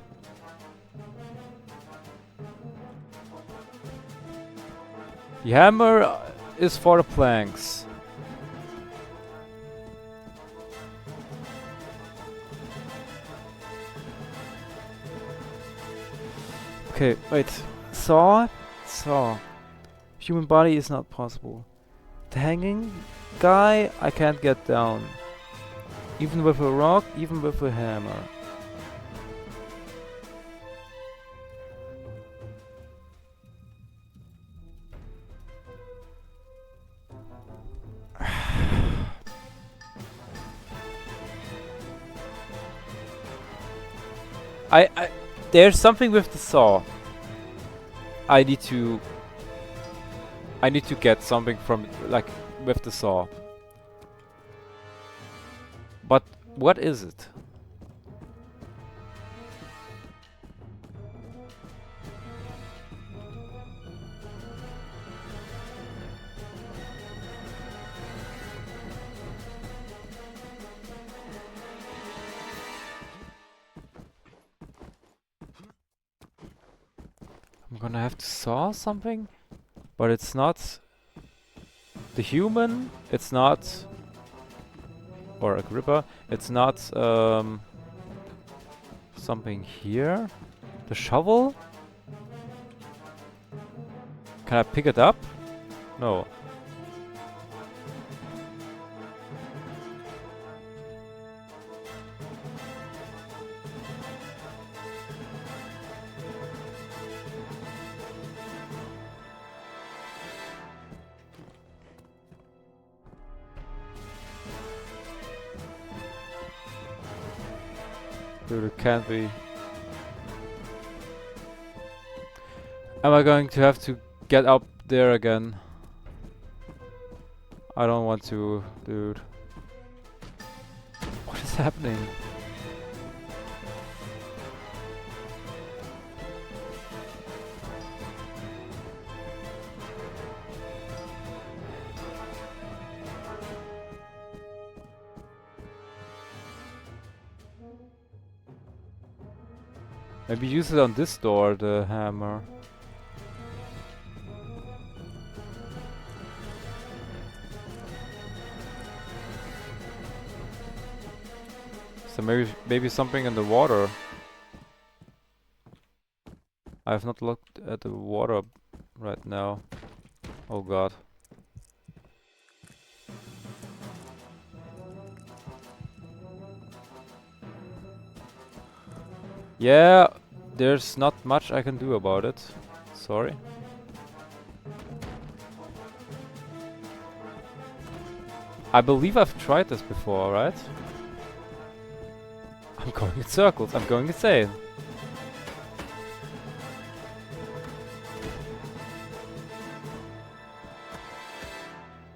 The hammer is for the planks. Okay, wait. Saw? Saw. Human body is not possible. The hanging guy I can't get down. Even with a rock, even with a hammer. There's something with the saw. I need to get something from like with the saw. But what is it? I'm gonna have to saw something, but it's not the human. It's not, or Agrippa. It's not something here. The shovel. Can I pick it up? No. Dude, it can't be. Am I going to have to get up there again? I don't want to, dude. What is happening? Maybe use it on this door, the hammer. So maybe something in the water. I have not looked at the water right now. Oh god. Yeah, there's not much I can do about it. Sorry. I believe I've tried this before, right? I'm going in circles. I'm going insane.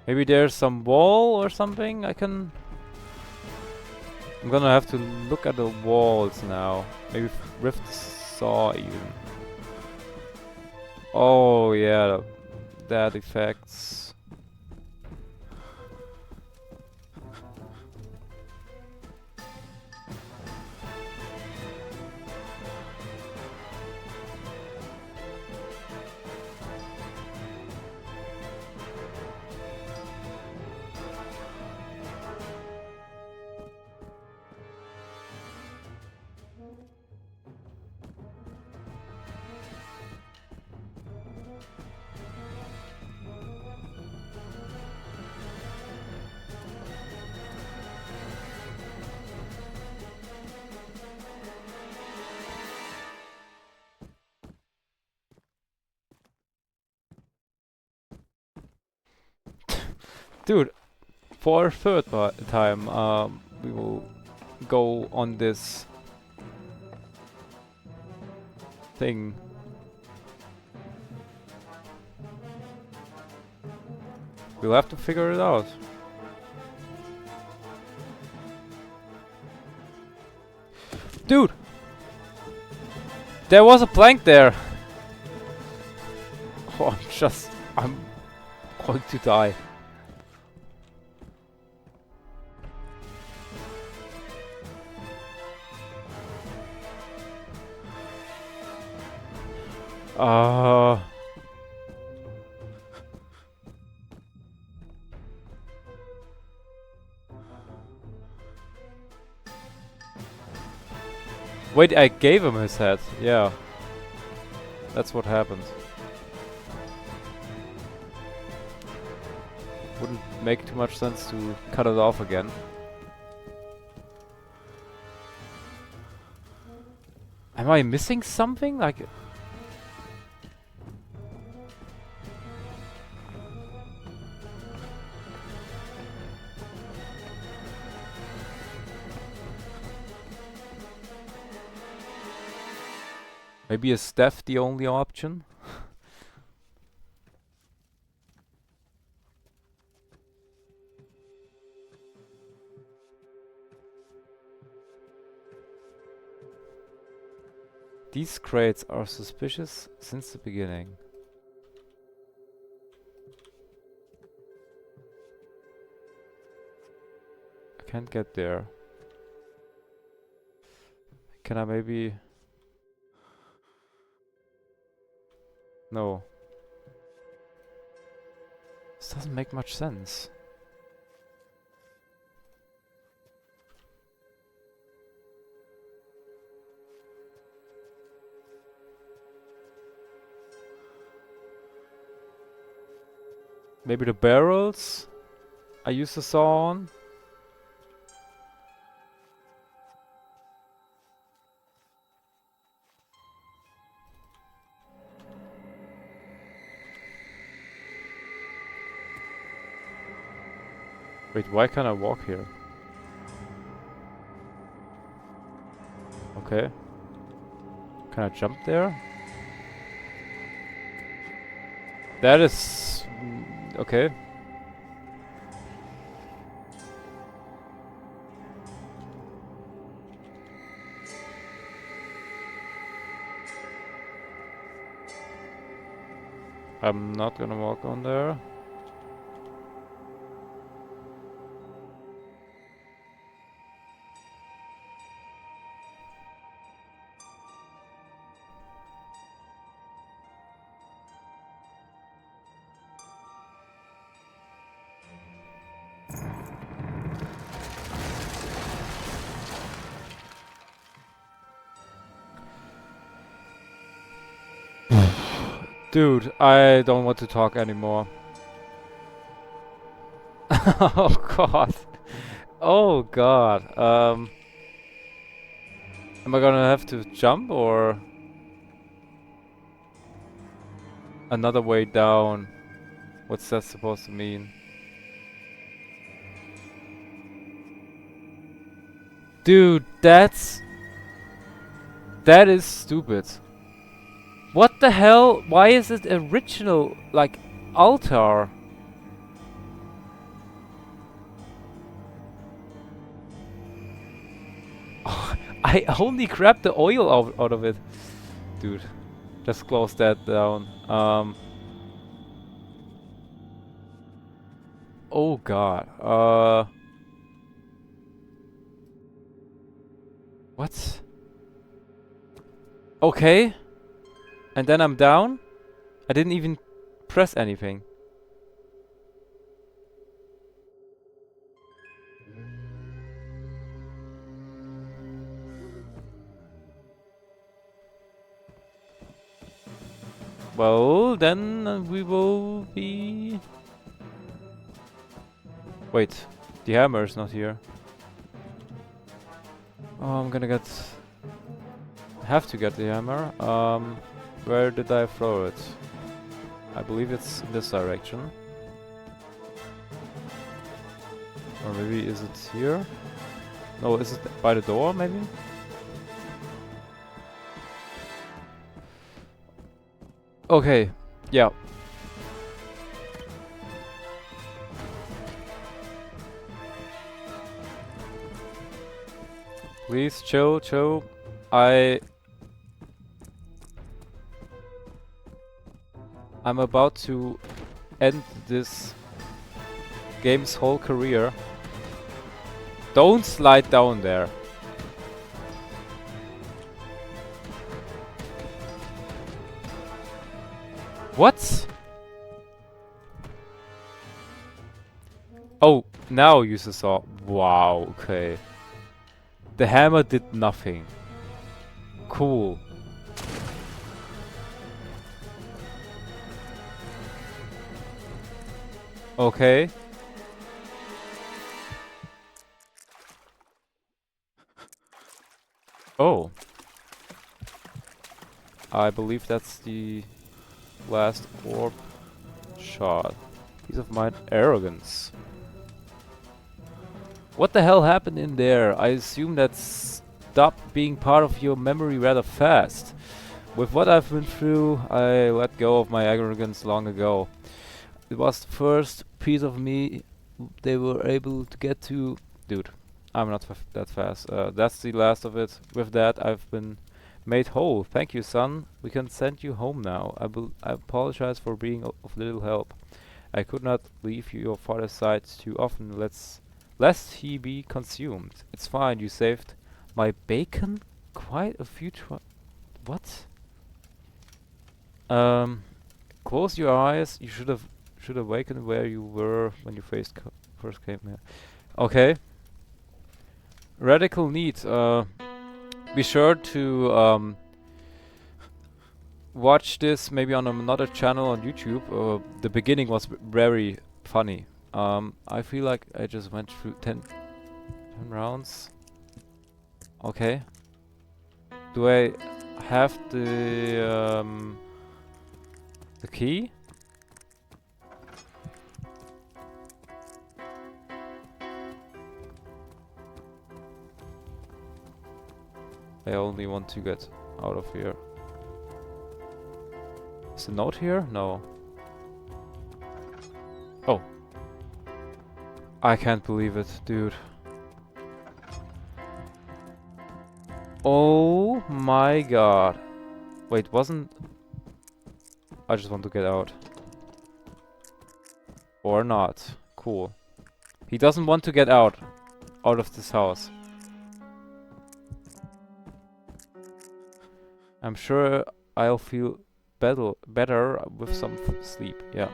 Maybe there's some wall or something I can... I'm gonna have to look at the walls now. Maybe rift saw even. Oh yeah, that affects... Dude, for a third time, we will go on this thing. We'll have to figure it out. Dude! There was a plank there! Oh, I'm going to die. Wait, I gave him his head. Yeah. That's what happened. Wouldn't make too much sense to cut it off again. Am I missing something? Like... Maybe is death the only option? These crates are suspicious since the beginning. I can't get there. Can I maybe... No. This doesn't make much sense. Maybe the barrels I used the saw on? Wait, why can't I walk here? Okay. Can I jump there? That is... okay. I'm not gonna walk on there. Dude, I don't want to talk anymore. Oh god. Oh god. Am I gonna have to jump or another way down? What's that supposed to mean? Dude, that is stupid. What the hell? Why is it original like altar? I only grabbed the oil out of it. Dude, just close that down. Oh god. What? Okay. And then I'm down? I didn't even press anything. Well, then we will be... Wait, the hammer is not here. Oh, I'm gonna get... have to get the hammer. Where did I throw it? I believe it's in this direction. Or maybe is it here? No, is it by the door maybe? Okay, yeah. Please chill, chill. I'm about to end this game's whole career. Don't slide down there. What? Oh, now use the saw. Wow, okay. The hammer did nothing. Cool. Okay. Oh. I believe that's the last orb shot. Piece of mind arrogance. What the hell happened in there? I assume that stopped being part of your memory rather fast. With what I've been through, I let go of my arrogance long ago. It was the first piece of me they were able to get to. Dude, I'm not that fast. That's the last of it. With that, I've been made whole. Thank you, son. We can send you home now. I apologize for being of little help. I could not leave your father's side too often, lest he be consumed. It's fine, you saved my bacon quite a few what? close your eyes. You should awaken where you were when you first came here. Okay. Radical need. Be sure to watch this maybe on another channel on YouTube. The beginning was very funny. I feel like I just went through 10 rounds. Okay. Do I have the key? I only want to get out of here. Is the note here? No. Oh. I can't believe it, dude. Oh my god. Wait, wasn't... I just want to get out. Or not. Cool. He doesn't want to get out of this house. I'm sure I'll feel better with some sleep, yeah.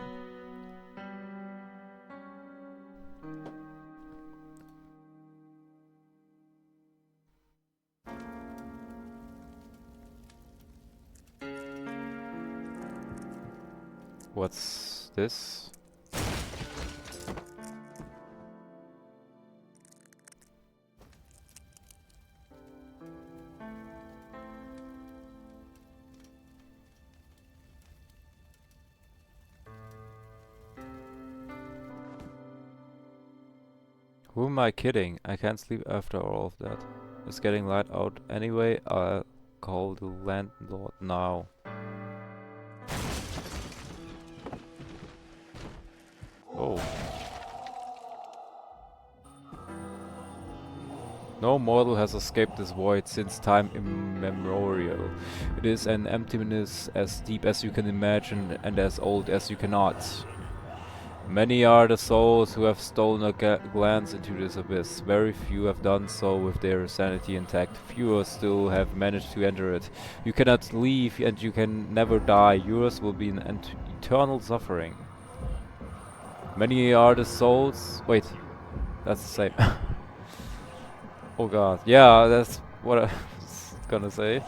What's this? Who am I kidding? I can't sleep after all of that. It's getting light out anyway. I'll call the landlord now. Oh. No mortal has escaped this void since time immemorial. It is an emptiness as deep as you can imagine and as old as you cannot. Many are the souls who have stolen a glance into this abyss. Very few have done so with their sanity intact. Fewer still have managed to enter it. You cannot leave and you can never die. Yours will be an eternal suffering. Many are the souls... Wait, that's the same. Oh god. Yeah, that's what I was gonna say.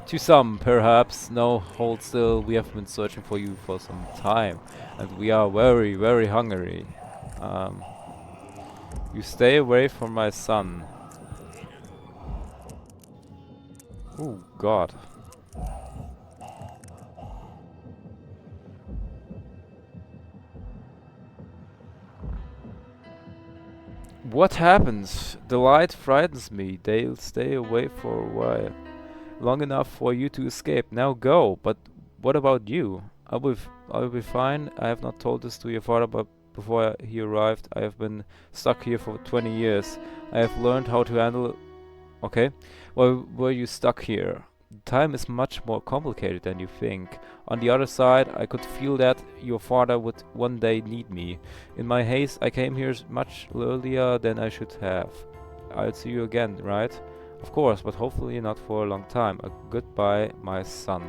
To some, perhaps. No, hold still. We have been searching for you for some time. And we are very, very hungry. You stay away from my son. Oh god. What happens? The light frightens me. They'll stay away for a while. Long enough for you to escape. Now go. But what about you? I will be fine. I have not told this to your father, but before he arrived, I have been stuck here for 20 years. I have learned how to handle... Okay. Why were you stuck here? Time is much more complicated than you think. On the other side, I could feel that your father would one day need me. In my haste, I came here much earlier than I should have. I'll see you again, right? Of course, but hopefully not for a long time. A goodbye, my son.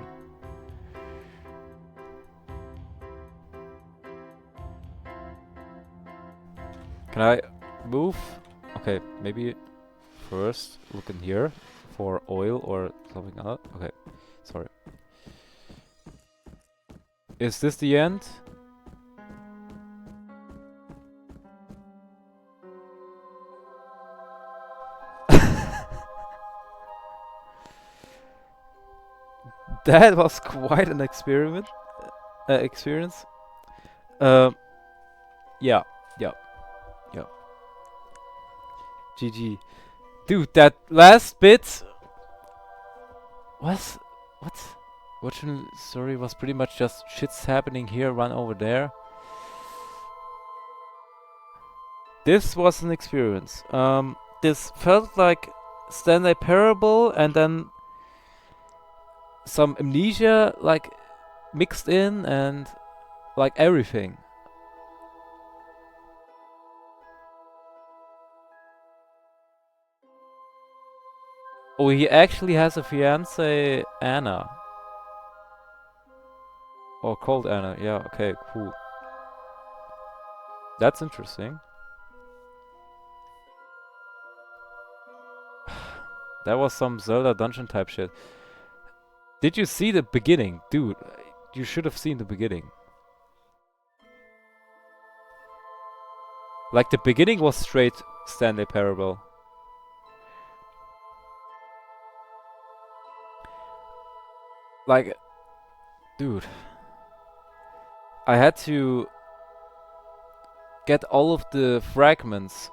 Can I move? Okay, maybe first look in here for oil or something else. Okay, sorry. Is this the end? That was quite an experiment. Experience. Yeah, yeah, yeah. GG. Dude, that last bit was... What? Original story was pretty much just shit's happening here, run over there. This was an experience. This felt like Stanley Parable and then some amnesia like mixed in and like everything. Oh, he actually has a fiance, Anna. Or called Anna. Yeah, okay, cool. That's interesting. That was some Zelda dungeon type shit. Did you see the beginning? Dude, you should have seen the beginning. Like, the beginning was straight Stanley Parable. Like, dude, I had to get all of the fragments,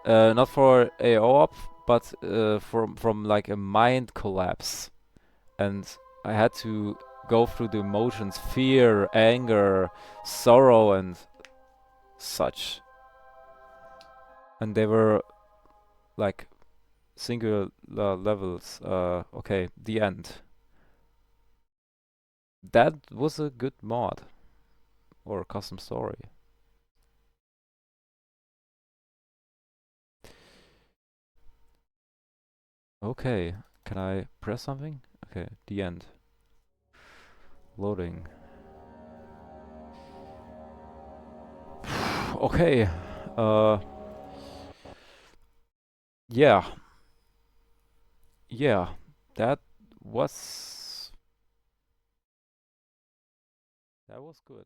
not for AO but from like a mind collapse, and I had to go through the emotions, fear, anger, sorrow, and such, and they were like singular levels. Okay, the end. That was a good mod or custom story. Okay, can I press something? Okay, the end. Loading. Okay. Uh, yeah, yeah. That was that was good.